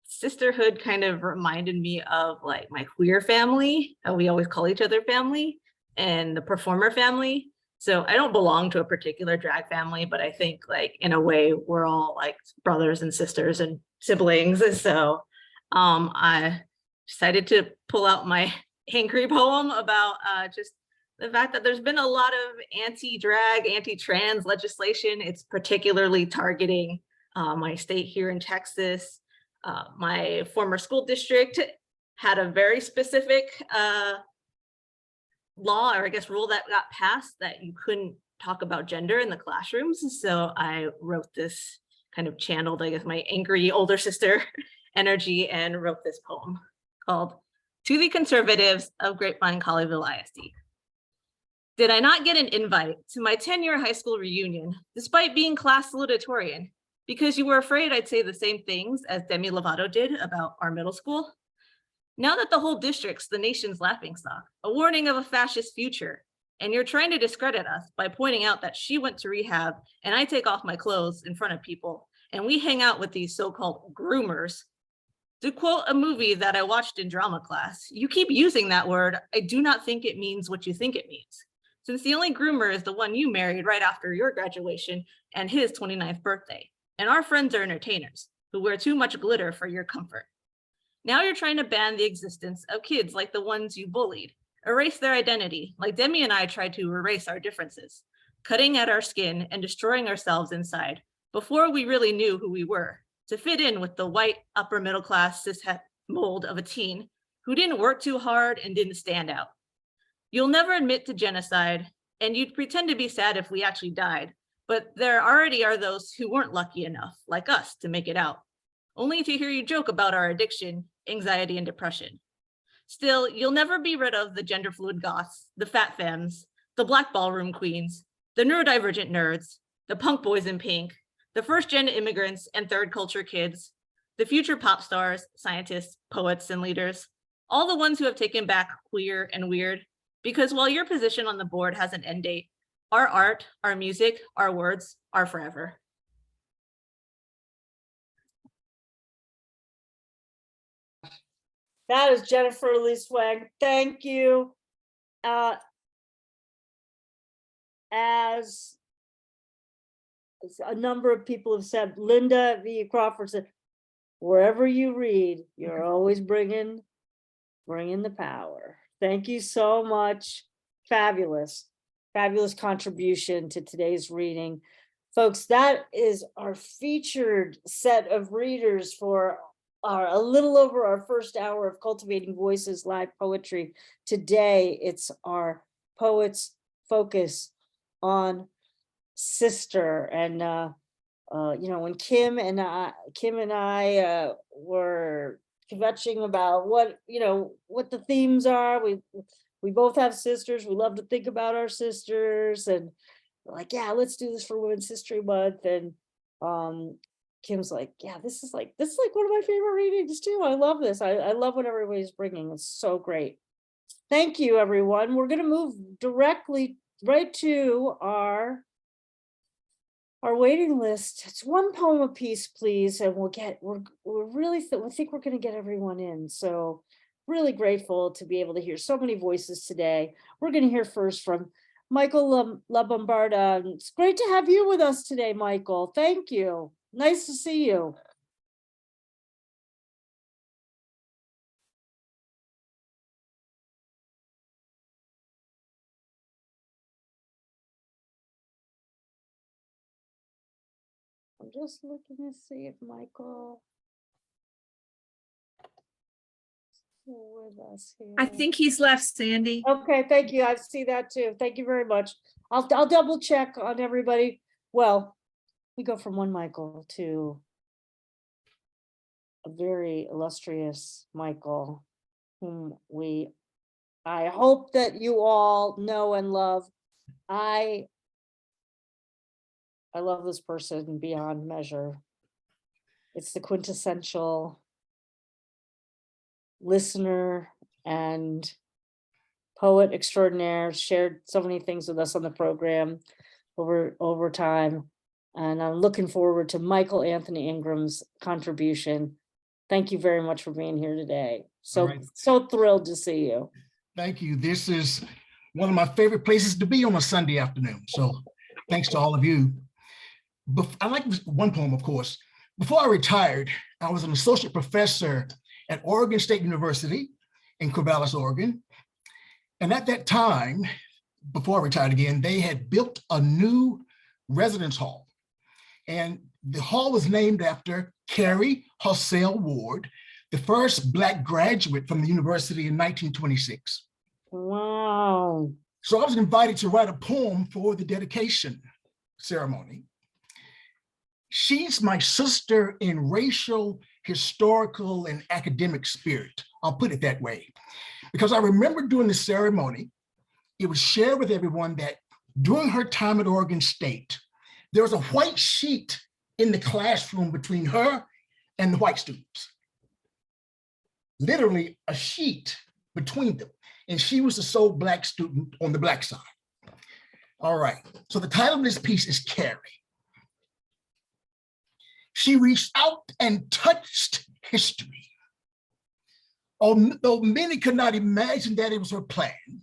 sisterhood kind of reminded me of like my queer family. We always call each other family, and the performer family. So I don't belong to a particular drag family, but I think like in a way we're all like brothers and sisters and siblings. And so I decided to pull out my angry poem about just the fact that there's been a lot of anti-drag, anti-trans legislation. It's particularly targeting my state here in Texas. My former school district had a very specific law, or I guess rule that got passed, that you couldn't talk about gender in the classrooms. So I wrote this, kind of channeled, I guess, my angry older sister energy and wrote this poem called To the Conservatives of Grapevine Colleyville ISD. Did I not get an invite to my 10-year high school reunion, despite being class salutatorian, because you were afraid I'd say the same things as Demi Lovato did about our middle school? Now that the whole district's the nation's laughingstock, a warning of a fascist future, and you're trying to discredit us by pointing out that she went to rehab and I take off my clothes in front of people, and we hang out with these so-called groomers. To quote a movie that I watched in drama class, you keep using that word. I do not think it means what you think it means. Since the only groomer is the one you married right after your graduation and his 29th birthday. And our friends are entertainers who wear too much glitter for your comfort. Now you're trying to ban the existence of kids like the ones you bullied, erase their identity, like Demi and I tried to erase our differences, cutting at our skin and destroying ourselves inside before we really knew who we were, to fit in with the white upper middle class cishet mold of a teen who didn't work too hard and didn't stand out. You'll never admit to genocide, and you'd pretend to be sad if we actually died, but there already are those who weren't lucky enough, like us, to make it out, only to hear you joke about our addiction, anxiety, and depression. Still, you'll never be rid of the gender fluid goths, the fat femmes, the black ballroom queens, the neurodivergent nerds, the punk boys in pink, the first-gen immigrants and third culture kids, the future pop stars, scientists, poets, and leaders, all the ones who have taken back queer and weird, because while your position on the board has an end date, our art, our music, our words are forever. That is Jennifer Elise Wang. Thank you. As a number of people have said, Lynda V. Crawford said, wherever you read, you're always bringing the power. Thank you so much. Fabulous contribution to today's reading. Folks, that is our featured set of readers for a little over our first hour of Cultivating Voices live poetry. Today, it's our Poets Focus on Sister. And you know, when Kim and I were kvetching about what the themes are, we both have sisters. We love to think about our sisters, and we're like, yeah, let's do this for Women's History Month. And Kim's like, yeah, this is like one of my favorite readings too. I love this. I love what everybody's bringing. It's so great. Thank you, everyone. We're going to move directly right to our waiting list. It's one poem a piece, please, and we think we're going to get everyone in. So really grateful to be able to hear so many voices today. We're going to hear first from Michael LaBombarda. It's great to have you with us today, Michael. Thank you. Nice to see you. I'm just looking to see if Michael is still with us here. I think he's left, Sandy. Okay, thank you. I see that too. Thank you very much. I'll double check on everybody. Well, we go from one Michael to a very illustrious Michael, whom I hope that you all know and love. I love this person beyond measure. It's the quintessential listener and poet extraordinaire, shared so many things with us on the program over time. And I'm looking forward to Michael Anthony Ingram's contribution. Thank you very much for being here today. So, so thrilled to see you. Thank you. This is one of my favorite places to be on a Sunday afternoon. So thanks to all of you. I like one poem, of course. Before I retired, I was an associate professor at Oregon State University in Corvallis, Oregon. And at that time, before I retired again, they had built a new residence hall. And the hall was named after Carrie Hossell Ward, the first Black graduate from the university in 1926. Wow. So I was invited to write a poem for the dedication ceremony. She's my sister in racial, historical, and academic spirit. I'll put it that way. Because I remember during the ceremony, it was shared with everyone that during her time at Oregon State, there was a white sheet in the classroom between her and the white students. Literally a sheet between them. And she was the sole Black student on the Black side. All right, so the title of this piece is Carrie. She reached out and touched history. Although many could not imagine that it was her plan,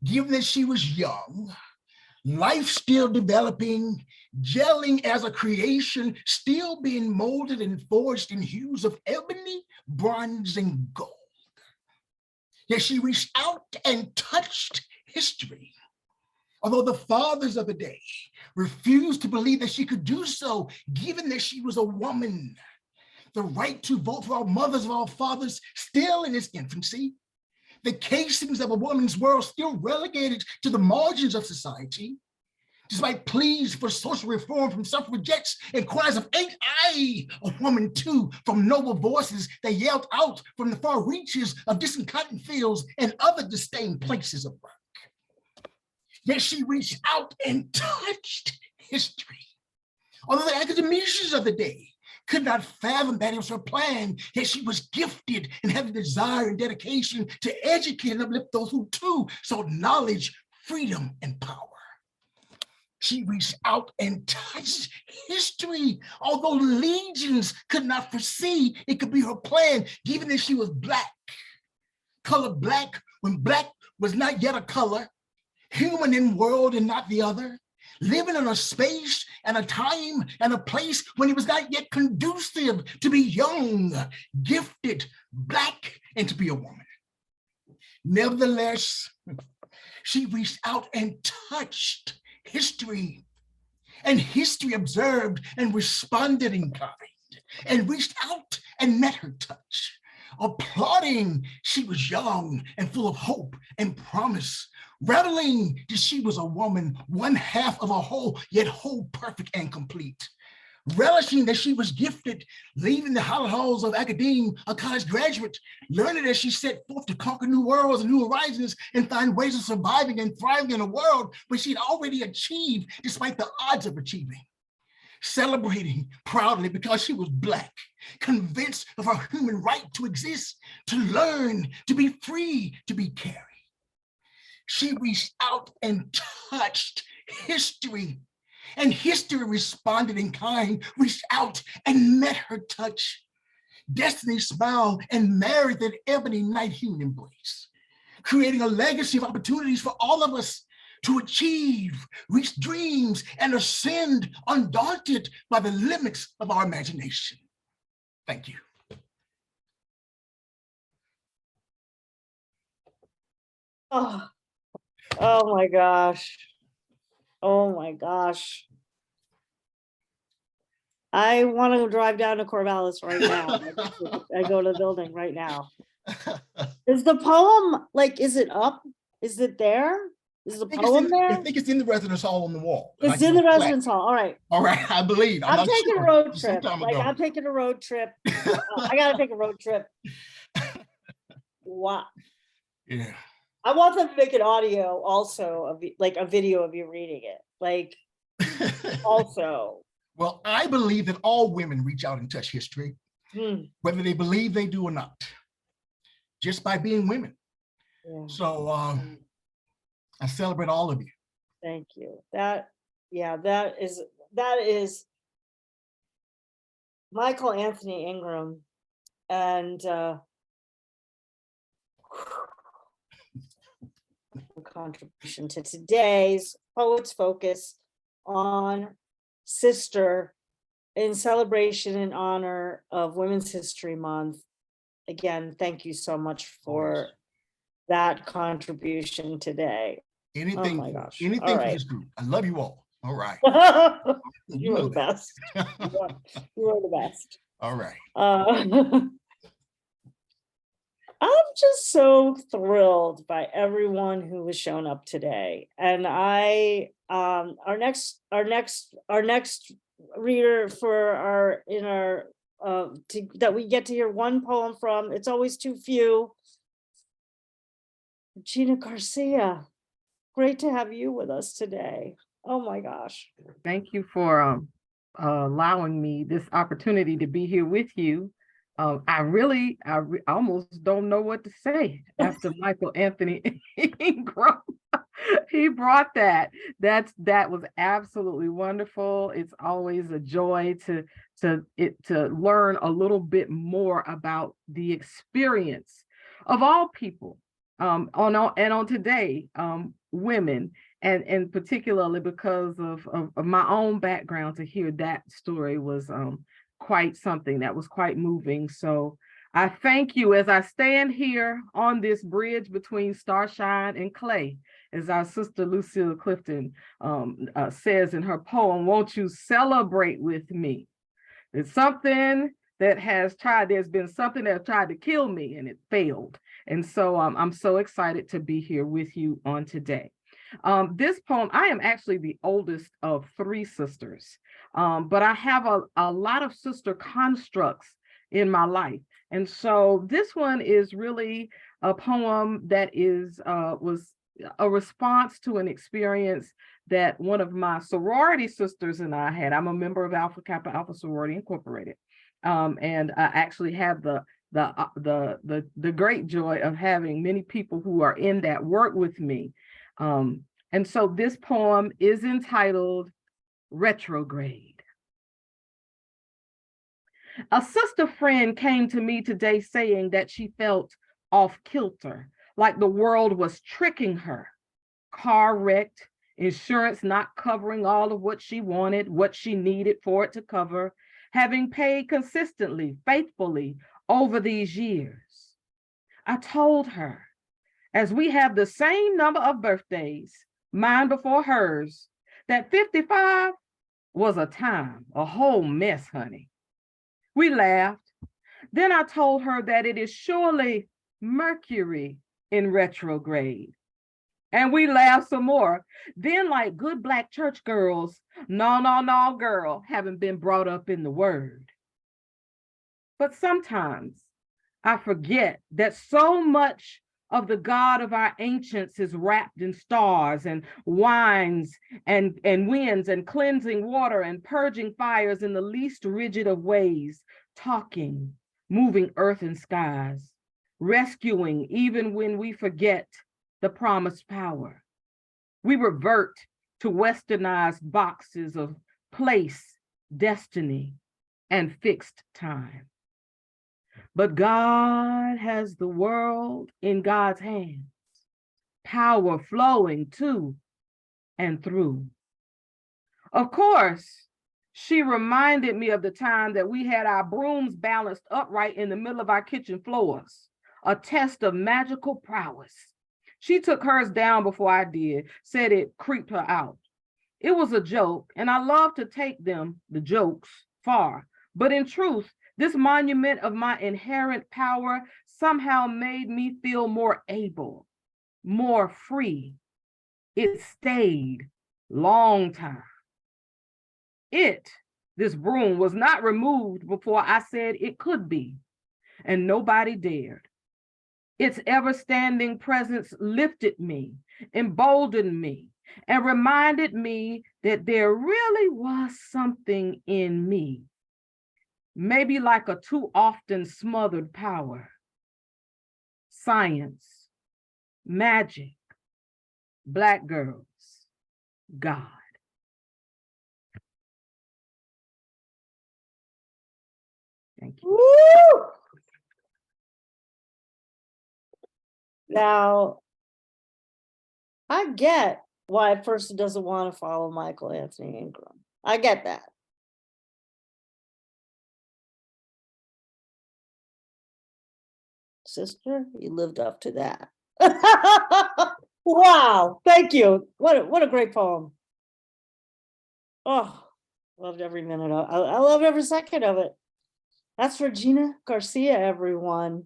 given that she was young, life still developing, gelling as a creation, still being molded and forged in hues of ebony, bronze, and gold. Yet she reached out and touched history. Although the fathers of the day refused to believe that she could do so, given that she was a woman. The right to vote for our mothers of our fathers still in its infancy. The casings of a woman's world still relegated to the margins of society. Despite pleas for social reform from suffragettes and cries of "Ain't I a woman too?" from noble voices that yelled out from the far reaches of distant cotton fields and other disdained places of work. Yet she reached out and touched history. Although the academicians of the day could not fathom that it was her plan, yet she was gifted and had the desire and dedication to educate and uplift those who too sought knowledge, freedom, and power. She reached out and touched history, although legions could not foresee it could be her plan, given that she was Black. Color Black when Black was not yet a color, human in world and not the other, living in a space and a time and a place when it was not yet conducive to be young, gifted, Black, and to be a woman. Nevertheless, she reached out and touched history, and history observed and responded in kind, and reached out and met her touch. Applauding, she was young and full of hope and promise. Reveling that she was a woman, one half of a whole, yet whole, perfect, and complete. Relishing that she was gifted, leaving the hollow halls of academia, a college graduate, learning as she set forth to conquer new worlds and new horizons and find ways of surviving and thriving in a world where she'd already achieved despite the odds of achieving. Celebrating proudly because she was Black, convinced of her human right to exist, to learn, to be free, to be carried. She reached out and touched history, and history responded in kind, reached out and met her touch. Destiny smiled and married that ebony night-hewn embrace, creating a legacy of opportunities for all of us to achieve, reach dreams, and ascend undaunted by the limits of our imagination. Thank you. Oh my gosh. Oh my gosh. I want to drive down to Corvallis right now. I go to the building right now. Is the poem, like, is it up? Is it there? Is the poem I there? think it's in the residence hall on the wall. It's in the residence hall. All right. All right, I believe. I'm not taking sure. a road It was trip. some time Like, ago. I'm taking a road trip. I gotta take a road trip. Wow. Yeah. I want them to make an audio also of like a video of you reading it. Like, also. Well, I believe that all women reach out and touch history, whether they believe they do or not, just by being women. Yeah. So I celebrate all of you. Thank you. That is Michael Anthony Ingram, and contribution to today's Poets Focus on Sister in celebration in honor of Women's History Month. Again, thank you so much for that contribution today. Anything, oh my gosh. anything All for right. this group. I love you all. All right. You are the best. You are the best. All right. I'm just so thrilled by everyone who has shown up today. And our next reader for that we get to hear one poem from, it's always too few. Regina Garcia, great to have you with us today. Oh my gosh. Thank you for allowing me this opportunity to be here with you. I almost don't know what to say after Michael Anthony Ingram. He brought that. That was absolutely wonderful. It's always a joy to learn a little bit more about the experience of all people. On today, women, and particularly because of my own background, to hear that story was quite something that was quite moving. So I thank you as I stand here on this bridge between starshine and clay, as our sister Lucille Clifton says in her poem, won't you celebrate with me? It's something that there's been something that tried to kill me and it failed. And so I'm so excited to be here with you on today. This poem, I am actually the oldest of 3 sisters, but I have a lot of sister constructs in my life. And so this one is really a poem that was a response to an experience that one of my sorority sisters and I had. I'm a member of Alpha Kappa Alpha Sorority Incorporated. And I actually have the great joy of having many people who are in that work with me. And so this poem is entitled Retrograde. A sister friend came to me today saying that she felt off kilter, like the world was tricking her. Car wrecked, insurance not covering all of what she wanted, what she needed for it to cover, having paid consistently, faithfully over these years. I told her, as we have the same number of birthdays, mine before hers, that 55 was a whole mess, honey. We laughed. Then I told her that it is surely Mercury in retrograde. And we laughed some more. Then, like good Black church girls, no, girl, haven't been brought up in the word. But sometimes I forget that so much of the God of our ancients is wrapped in stars and wines and winds and cleansing water and purging fires in the least rigid of ways, talking, moving earth and skies, rescuing even when we forget the promised power. We revert to westernized boxes of place, destiny, and fixed time. But God has the world in God's hands, power flowing to and through. Of course, she reminded me of the time that we had our brooms balanced upright in the middle of our kitchen floors, a test of magical prowess. She took hers down before I did, said it creeped her out. It was a joke, and I love to take them, the jokes, far. But in truth, this monument of my inherent power somehow made me feel more able, more free. It stayed long time. This broom, was not removed before I said it could be, and nobody dared. Its ever-standing presence lifted me, emboldened me, and reminded me that there really was something in me, maybe like a too often smothered power. Science, magic, Black girls, God. Thank you. Woo! Now, I get why a person doesn't want to follow Michael Anthony Ingram. I get that. Sister, you lived up to that. Wow, thank you. What a great poem. Oh, loved every minute of it. I love every second of it. That's Regina Garcia, everyone.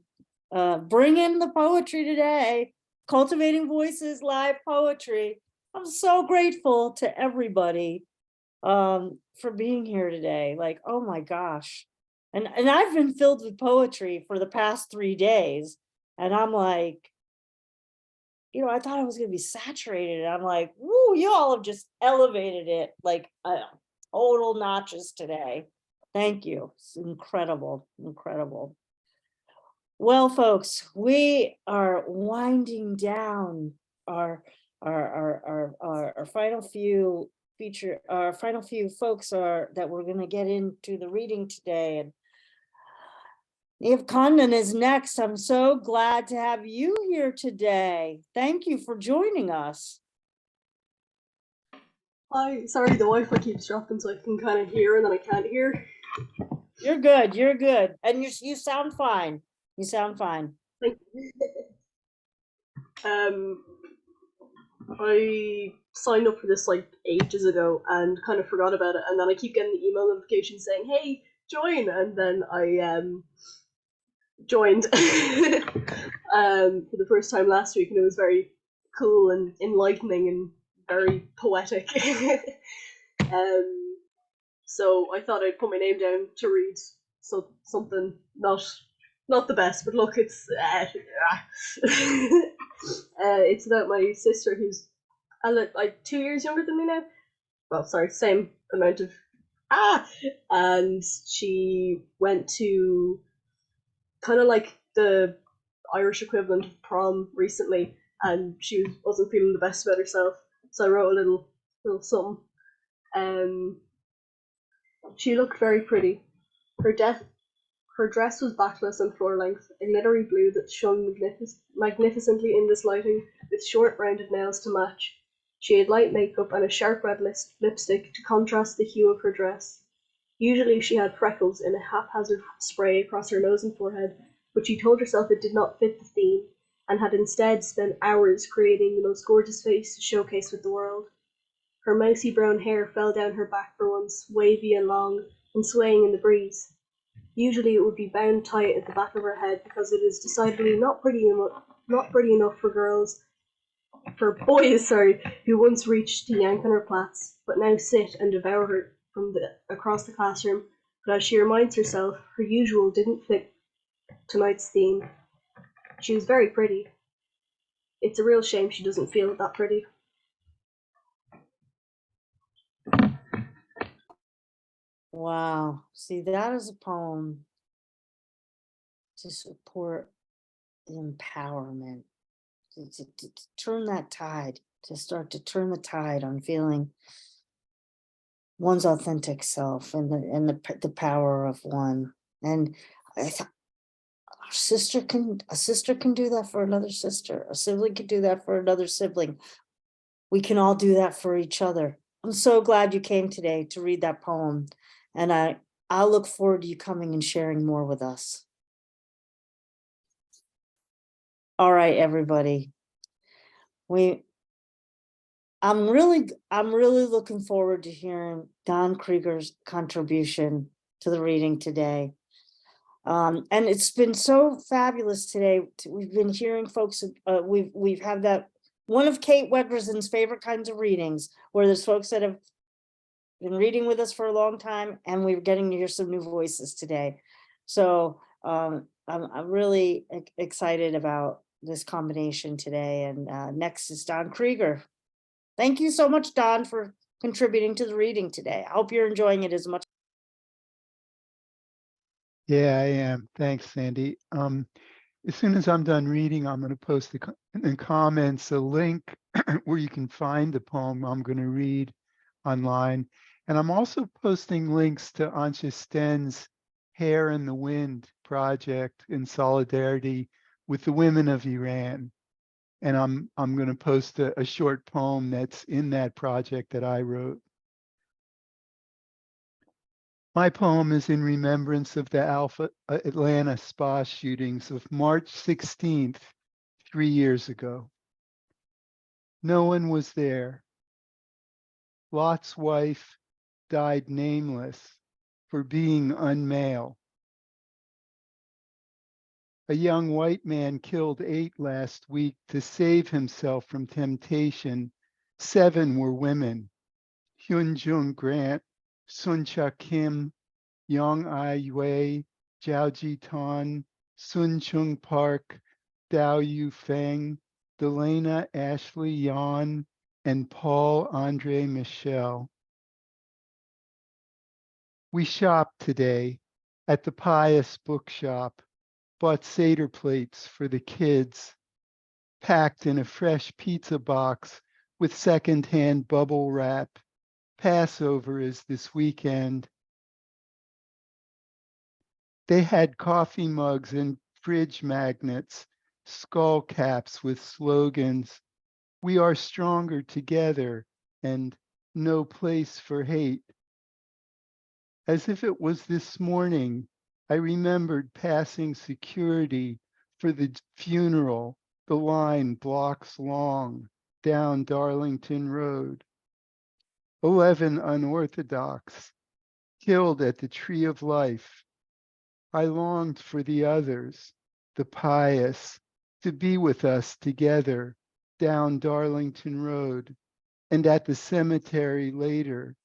Bring in the poetry today. Cultivating Voices live poetry. I'm so grateful to everybody for being here today. Like, oh my gosh. And I've been filled with poetry for the past 3 days. And I'm like, you know, I thought I was going to be saturated. I'm like, woo, you all have just elevated it like total notches today. Thank you. It's incredible, incredible. Well, folks, we are winding down our final few our final few folks that we're going to get into the reading today. And Niamh Condon is next. I'm so glad to have you here today. Thank you for joining us. Hi, sorry, the Wi-Fi keeps dropping, so I can kind of hear and then I can't hear. You're good. You're good, and you sound fine. You sound fine. Thank you. I signed up for this like ages ago and kind of forgot about it, and then I keep getting the email notification saying, "Hey, join!" And then I joined for the first time last week, and it was very cool and enlightening and very poetic. So I thought I'd put my name down to read something not the best, but look, it's it's about my sister who's like 2 years younger than me now. Well, sorry, same amount of and she went to kind of like the Irish equivalent of prom recently, and she wasn't feeling the best about herself, so I wrote a little something. She looked very pretty. Her dress was backless and floor-length, a glittery blue that shone magnificently in this lighting, with short rounded nails to match. She had light makeup and a sharp red lipstick to contrast the hue of her dress. Usually she had freckles in a haphazard spray across her nose and forehead, but she told herself it did not fit the theme, and had instead spent hours creating the most gorgeous face to showcase with the world. Her mousy brown hair fell down her back for once, wavy and long, and swaying in the breeze. Usually it would be bound tight at the back of her head because it is decidedly not pretty enough for boys, who once reached to yank on her plaits, but now sit and devour her from across the classroom. But as she reminds herself, her usual didn't fit tonight's theme. She was very pretty. It's a real shame she doesn't feel that pretty. Wow. See, that is a poem to support empowerment, to turn that tide, to start to turn the tide on feeling one's authentic self and the power of one. And I thought a sister can do that for another sister. A sibling can do that for another sibling. We can all do that for each other. I'm so glad you came today to read that poem. And I'll look forward to you coming and sharing more with us. All right, everybody. I'm really looking forward to hearing Don Krieger's contribution to the reading today. And it's been so fabulous today. We've been hearing folks, we've had that one of Kate Wedgerson's favorite kinds of readings, where there's folks that have been reading with us for a long time, and we're getting to hear some new voices today. So I'm really excited about this combination today. And next is Don Krieger. Thank you so much, Don, for contributing to the reading today. I hope you're enjoying it as much. Yeah, I am. Thanks, Sandy. As soon as I'm done reading, I'm going to post in the comments a link where you can find the poem I'm going to read online. And I'm also posting links to Ansha Sten's Hair in the Wind project in solidarity with the women of Iran. And I'm going to post a short poem that's in that project that I wrote. My poem is in remembrance of the Atlanta spa shootings of March 16th, 3 years ago. No one was there. Lot's wife died nameless for being unmale. A young white man killed 8 last week to save himself from temptation. 7 were women: Hyun Jung Grant, Sun Cha Kim, Yong Ai Wei, Zhao Ji Tan, Sun Chung Park, Dao Yu Feng, Delana Ashley Yan, and Paul Andre Michel. We shopped today at the Pious Bookshop, bought Seder plates for the kids, packed in a fresh pizza box with secondhand bubble wrap. Passover is this weekend. They had coffee mugs and fridge magnets, skull caps with slogans, "We are stronger together," and "No place for hate." As if it was this morning, I remembered passing security for the funeral, the line blocks long down Darlington Road. 11 unorthodox killed at the Tree of Life. I longed for the others, the pious, to be with us together down Darlington Road and at the cemetery later,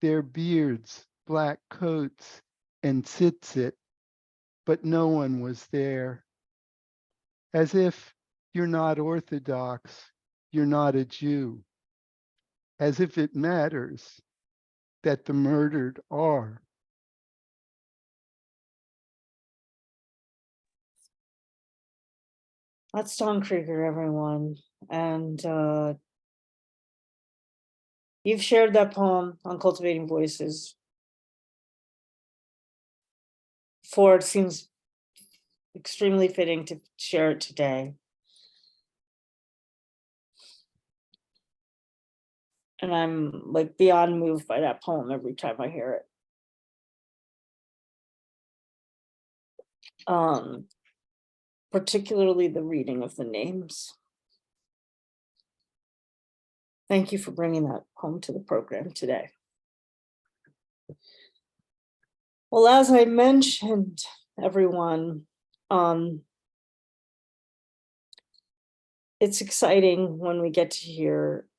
their beards, black coats, and tzitzit, but no one was there. As if you're not Orthodox, you're not a Jew. As if it matters that the murdered are. That's Don Krieger, everyone. And you've shared that poem on Cultivating Voices. It seems extremely fitting to share it today. And I'm like beyond moved by that poem every time I hear it. Particularly the reading of the names. Thank you for bringing that poem to the program today. Well, as I mentioned, everyone, it's exciting when we get to hear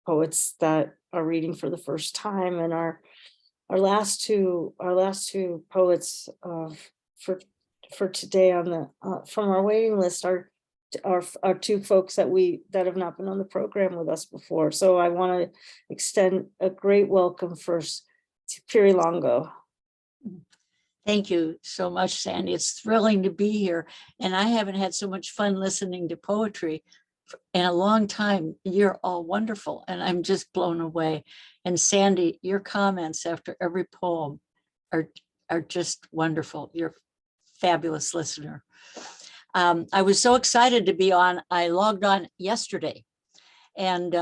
poets that are reading for the first time, and our last two poets for today on the from our waiting list are 2 folks that have not been on the program with us before. So I want to extend a great welcome first to Perie Longo. Thank you so much, Sandy. It's thrilling to be here. And I haven't had so much fun listening to poetry in a long time. You're all wonderful, and I'm just blown away. And Sandy, your comments after every poem are just wonderful. You're a fabulous listener. I was so excited to be on. I logged on yesterday, and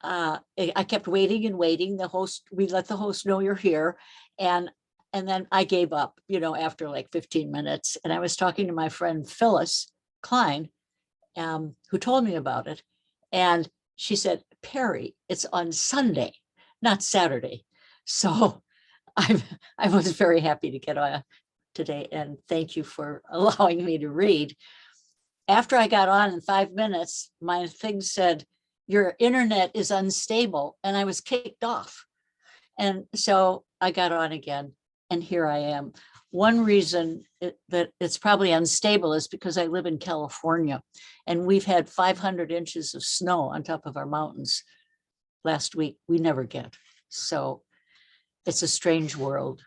I kept waiting and waiting. We let the host know you're here, and then I gave up, after like 15 minutes. And I was talking to my friend Phyllis Klein, who told me about it. And she said, "Perie, it's on Sunday, not Saturday." So I was very happy to get on today, and thank you for allowing me to read. After I got on in 5 minutes, my thing said, your internet is unstable, and I was kicked off. And so I got on again, and here I am. One reason that it's probably unstable is because I live in California, and we've had 500 inches of snow on top of our mountains last week. We never get. So it's a strange world.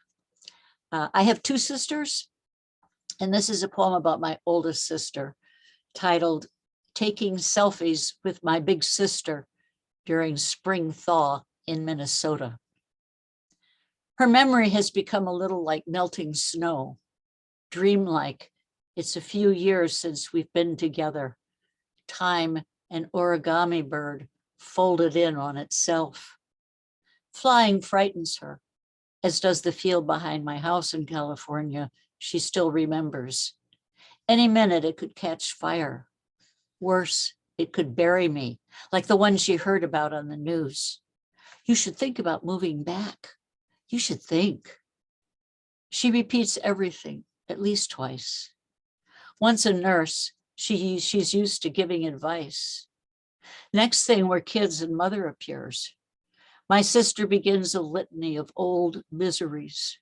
I have 2 sisters, and this is a poem about my oldest sister titled Taking Selfies with My Big Sister During Spring Thaw in Minnesota. Her memory has become a little like melting snow, dreamlike. It's a few years since we've been together. Time, an origami bird folded in on itself. Flying frightens her, as does the field behind my house in California. She still remembers. Any minute it could catch fire. Worse, it could bury me, like the one she heard about on the news. You should think about moving back. You should think. She repeats everything, at least twice. Once a nurse, she's used to giving advice. Next thing, we're kids and mother appears. My sister begins a litany of old miseries.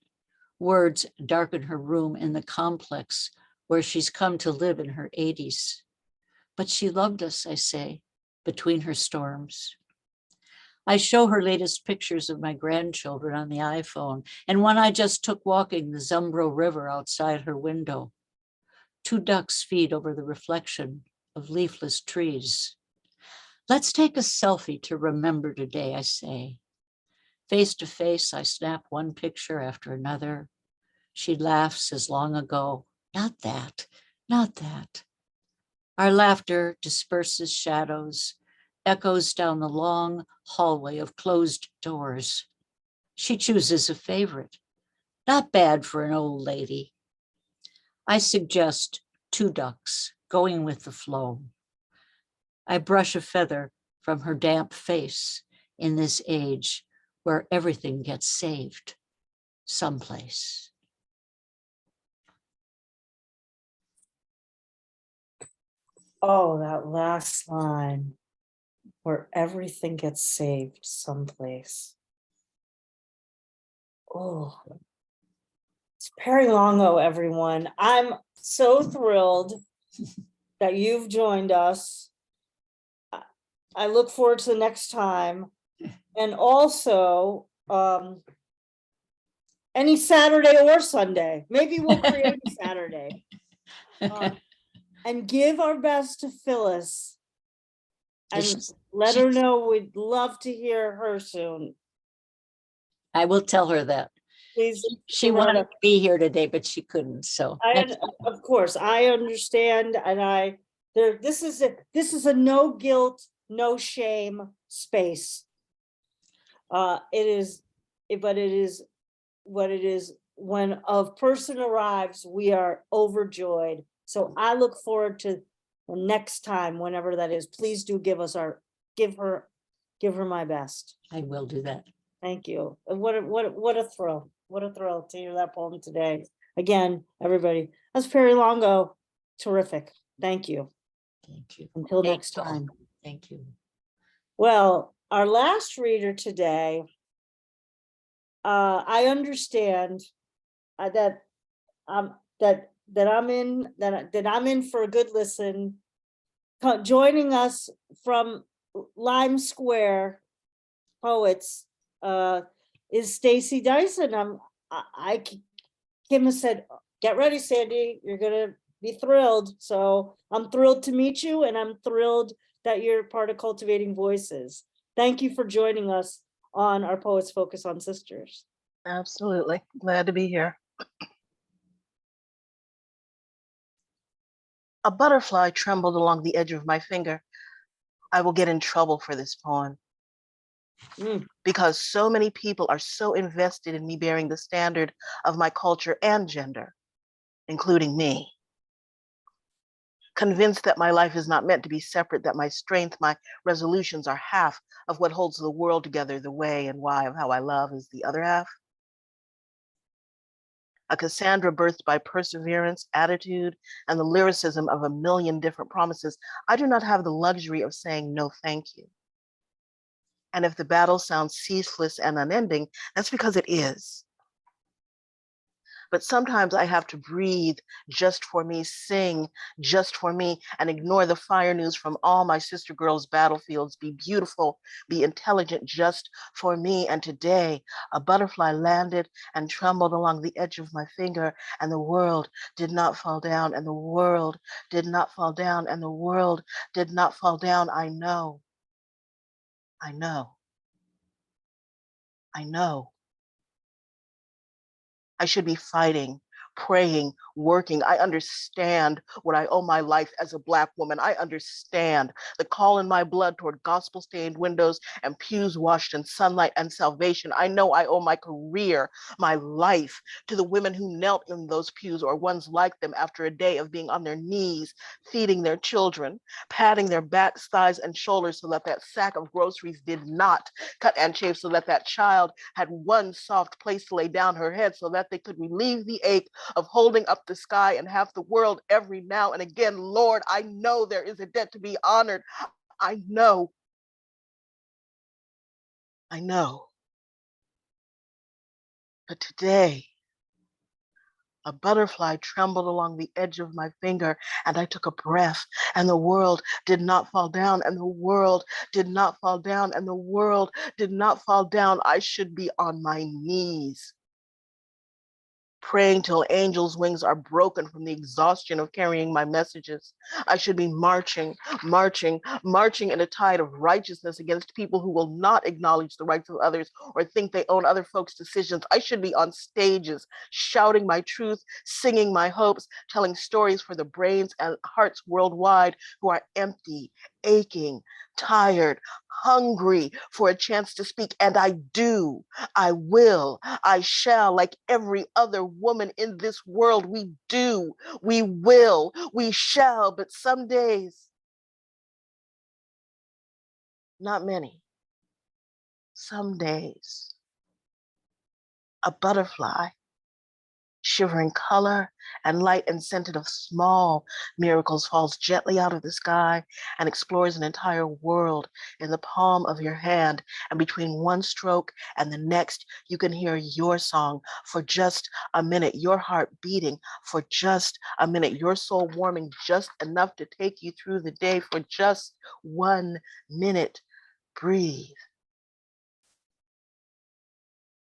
Words darken her room in the complex where she's come to live in her 80s. But she loved us, I say, between her storms. I show her latest pictures of my grandchildren on the iPhone, and one I just took walking the Zumbro River outside her window. 2 ducks feed over the reflection of leafless trees. Let's take a selfie to remember today, I say. Face to face, I snap one picture after another. She laughs as long ago. Not that, not that. Our laughter disperses shadows, echoes down the long hallway of closed doors. She chooses a favorite. Not bad for an old lady. I suggest 2 ducks going with the flow. I brush a feather from her damp face in this age where everything gets saved someplace. Oh, that last line, where everything gets saved someplace. Oh, it's Perie Longo, everyone. I'm so thrilled that you've joined us. I look forward to the next time. And also, any Saturday or Sunday. Maybe we'll create a Saturday. And give our best to Phyllis. And let her know we'd love to hear her soon. I will tell her that. Please. She wanted to be here today, but she couldn't. So Of course, I understand, and this is a no guilt, no shame space. It is what it is. When a person arrives, we are overjoyed. So I look forward to the next time, whenever that is. Please do give her my best. I will do that. Thank you. And what a thrill. What a thrill to hear that poem today. Again, everybody, that's Perie Longo. Terrific. Thank you. Thank you. Until next time. Thank you. Well, our last reader today, I understand that I'm in for a good listen. Joining us from Lime Square Poets is Stacy Dyson. Kim has said, get ready, Sandy, you're gonna be thrilled. So I'm thrilled to meet you, and I'm thrilled that you're part of Cultivating Voices. Thank you for joining us on our Poets Focus on Sisters. Absolutely. Glad to be here. A butterfly trembled along the edge of my finger. I will get in trouble for this poem. Because so many people are so invested in me bearing the standard of my culture and gender, including me. Convinced that my life is not meant to be separate, that my strength, my resolutions are half of what holds the world together, the way and why of how I love is the other half. a Cassandra birthed by perseverance, attitude, and the lyricism of a million different promises, I do not have the luxury of saying no thank you. And if the battle sounds ceaseless and unending, that's because it is. But sometimes I have to breathe just for me, sing just for me, and ignore the fire news from all my sister girls' battlefields. Be beautiful, be intelligent just for me. And today, a butterfly landed and trembled along the edge of my finger, and the world did not fall down, and the world did not fall down, and the world did not fall down. I know. I know. I know. I should be fighting, praying, working. I understand what I owe my life as a Black woman. I understand the call in my blood toward gospel-stained windows and pews washed in sunlight and salvation. I know I owe my career, my life, to the women who knelt in those pews or ones like them after a day of being on their knees, feeding their children, patting their backs, thighs, and shoulders so that that sack of groceries did not cut and chafe, so that that child had one soft place to lay down her head, so that they could relieve the ache of holding up the sky and half the world every now and again. Lord, I know there is a debt to be honored. I know. I know. But today, a butterfly trembled along the edge of my finger, and I took a breath, and the world did not fall down, and the world did not fall down, and the world did not fall down. I should be on my knees, praying till angels' wings are broken from the exhaustion of carrying my messages. I should be marching, marching, marching in a tide of righteousness against people who will not acknowledge the rights of others or think they own other folks' decisions. I should be on stages, shouting my truth, singing my hopes, telling stories for the brains and hearts worldwide who are empty, aching, tired, hungry for a chance to speak. And I do, I will, I shall, like every other woman in this world. We do, we will, we shall. But some days, not many, some days, a butterfly, shivering color and light and scented of small miracles, falls gently out of the sky and explores an entire world in the palm of your hand. And between one stroke and the next, you can hear your song for just a minute, your heart beating for just a minute, your soul warming just enough to take you through the day for just 1 minute. Breathe.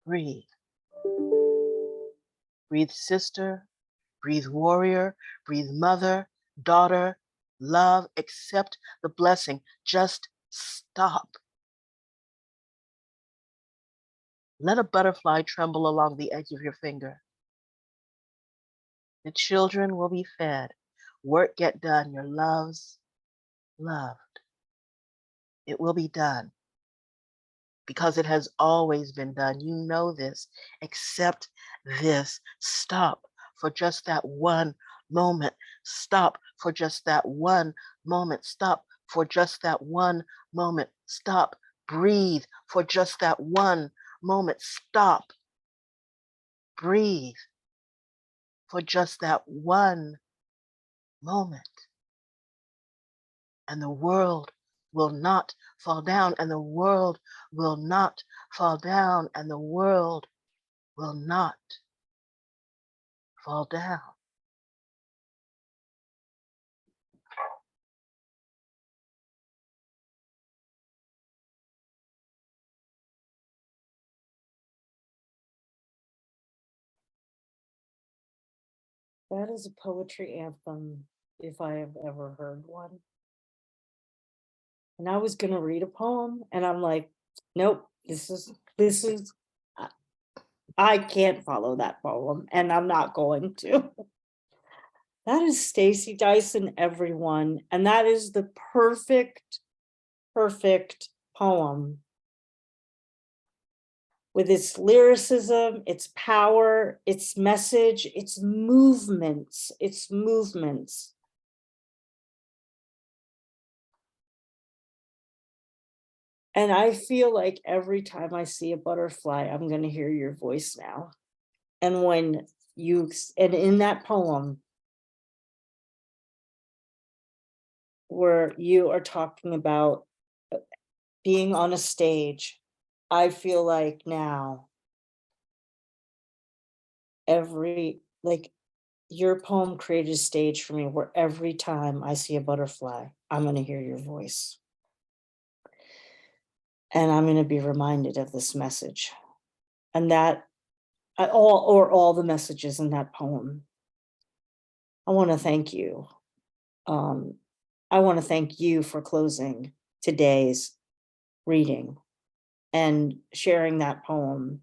Breathe. Breathe, sister. Breathe, warrior. Breathe, mother, daughter. Love, accept the blessing. Just stop. Let a butterfly tremble along the edge of your finger. The children will be fed. Work get done. Your love's loved. It will be done because it has always been done. You know this. Accept this. Stop for just that one moment. Stop for just that one moment. Stop for just that one moment. Stop. Breathe for just that one moment. Stop. Breathe for just that one moment. And the world will not fall down, and the world will not fall down, and the world will not fall down. That is a poetry anthem, if I have ever heard one. And I was gonna read a poem, and I'm like, nope, this is, I can't follow that poem, and I'm not going to. That is Stacy Dyson, everyone, and that is the perfect poem. With its lyricism, its power, its message, its movements. And I feel like every time I see a butterfly, I'm going to hear your voice now. And when and in that poem, where you are talking about being on a stage, I feel like now your poem created a stage for me where every time I see a butterfly, I'm going to hear your voice. And I'm going to be reminded of this message. And that all the messages in that poem. I want to thank you. I want to thank you for closing today's reading and sharing that poem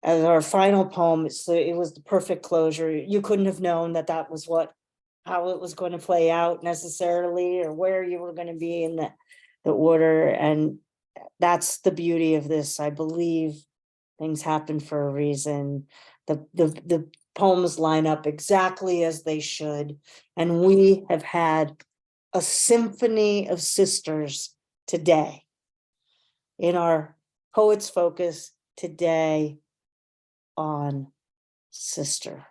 as our final poem. It was the perfect closure. You couldn't have known that was how it was going to play out necessarily, or where you were going to be in the order. And that's the beauty of this. I believe things happen for a reason. The poems line up exactly as they should. And we have had a symphony of sisters today in our Poets Focus today on sister.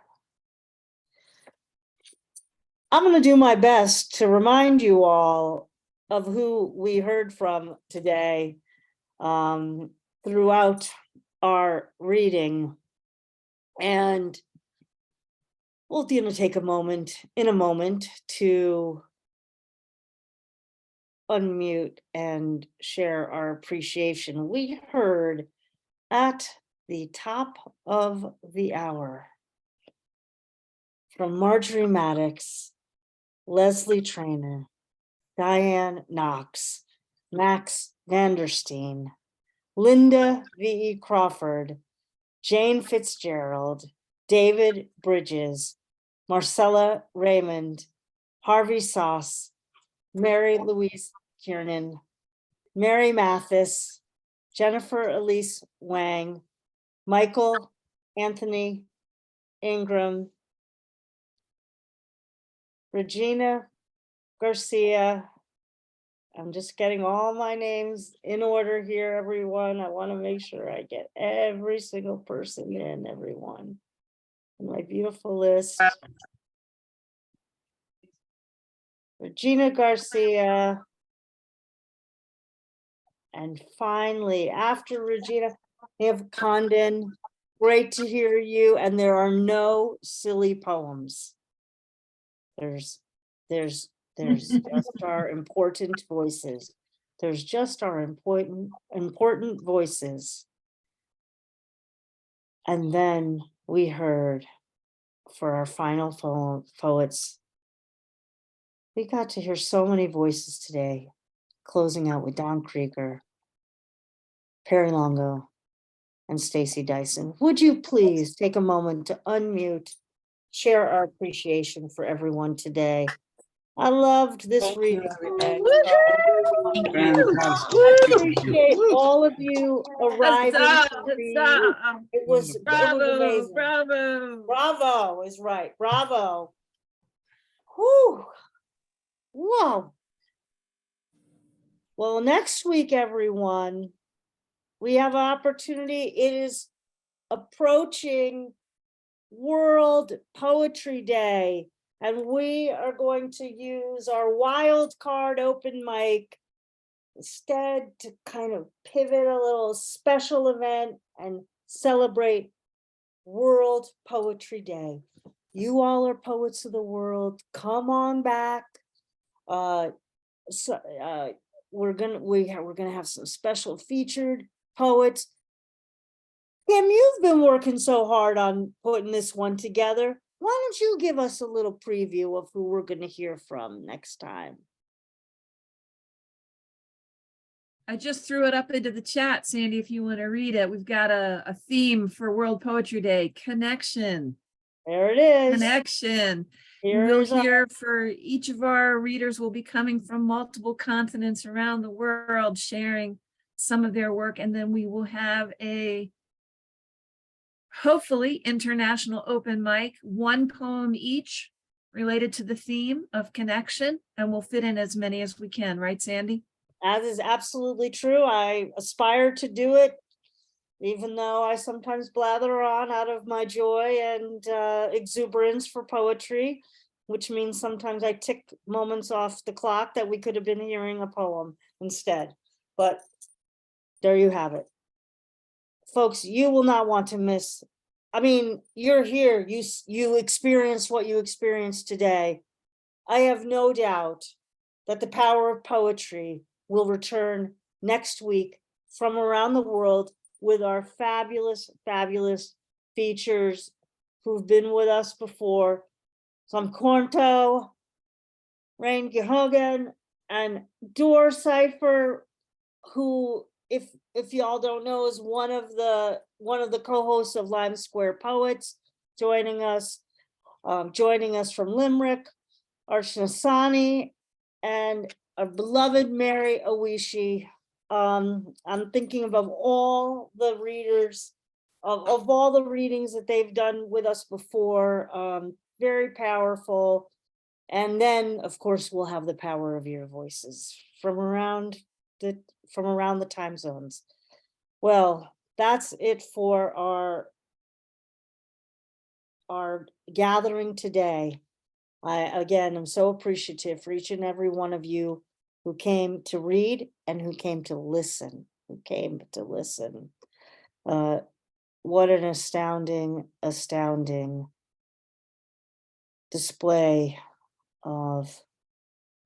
I'm going to do my best to remind you all of who we heard from today throughout our reading. And we'll take a moment to unmute and share our appreciation. We heard at the top of the hour from Marjorie Maddox, Lesley Traynor, Dianne Knox, Max Vandersteen, Lynda V. Crawford, Jane Fitzgerald, David Brydges, Marcella Remund, Harvey Soss, Mary Louise Kiernan, Mary Mathis, Jennifer Elise Wang, Michael Anthony Ingram, Regina Garcia. I'm just getting all my names in order here, everyone. I want to make sure I get every single person in, everyone. My beautiful list. Regina Garcia. And finally, after Regina, Niamh Condon. Great to hear you. And there are no silly poems. There's just our important voices. There's just our important voices. And then we heard for our final poets. We got to hear so many voices today, closing out with Don Krieger, Perie Longo, and Stacy Dyson. Would you please take a moment to unmute, share our appreciation for everyone today. I loved this reading. I appreciate all of you arriving to read. It was amazing. Bravo is right. Bravo. Whew. Whoa. Well, next week, everyone, we have an opportunity. It is approaching World Poetry Day. And we are going to use our wild card open mic instead to kind of pivot a little special event and celebrate World Poetry Day. You all are poets of the world. Come on back. We're gonna have some special featured poets. Kim, you've been working so hard on putting this one together. Why don't you give us a little preview of who we're going to hear from next time? I just threw it up into the chat, Sandy, if you want to read it. We've got a theme for World Poetry Day, connection. There it is. Connection. We'll hear for each of our readers will be coming from multiple continents around the world, sharing some of their work. And then we will have a hopefully international open mic, one poem each related to the theme of connection, and we'll fit in as many as we can, right, Sandy? That is absolutely true. I aspire to do it even though I sometimes blather on out of my joy and exuberance for poetry, which means sometimes I tick moments off the clock that we could have been hearing a poem instead. But there you have it. Folks, you will not want to miss. I mean, you're here, you experienced what you experienced today. I have no doubt that the power of poetry will return next week from around the world with our fabulous, fabulous features who've been with us before. Some Cornto, Rain Gehogan, and Dor Cipher, who, if y'all don't know, is one of the co-hosts of Lime Square Poets, joining us from Limerick, Archana Sani, and our beloved Mary Owishi. I'm thinking of all the readers, of all the readings that they've done with us before, very powerful. And then, of course, we'll have the power of your voices from around the time zones. Well, that's it for our gathering today. Again, I'm so appreciative for each and every one of you who came to read and who came to listen, What an astounding display of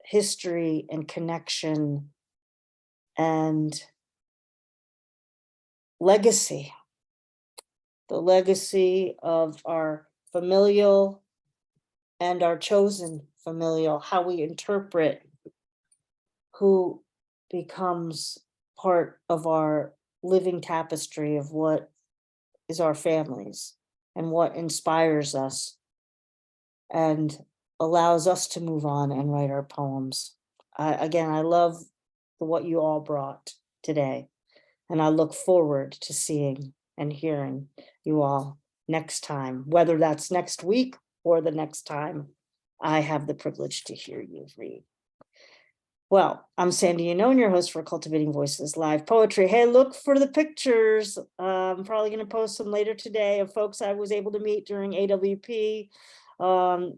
history and connection and legacy. The legacy of our familial and our chosen familial, how we interpret who becomes part of our living tapestry of what is our families and what inspires us and allows us to move on and write our poems. Again, I love what you all brought today, and I look forward to seeing and hearing you all next time, whether that's next week or the next time I have the privilege to hear you read. Well, I'm Sandy Yannone, your host for Cultivating Voices Live Poetry. Hey, look for the pictures. I'm probably going to post some later today of folks I was able to meet during AWP.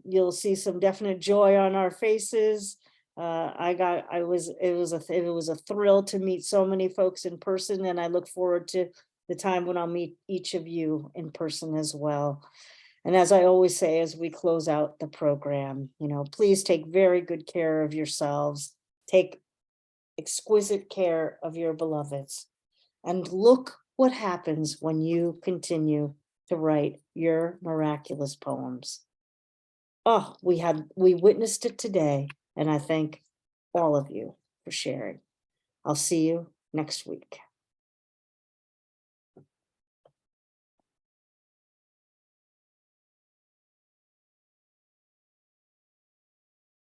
You'll see some definite joy on our faces. It was a thrill to meet so many folks in person, and I look forward to the time when I'll meet each of you in person as well. And as I always say, as we close out the program, please take very good care of yourselves. Take exquisite care of your beloveds, and look what happens when you continue to write your miraculous poems. Oh, we witnessed it today, and I thank all of you for sharing. I'll see you next week.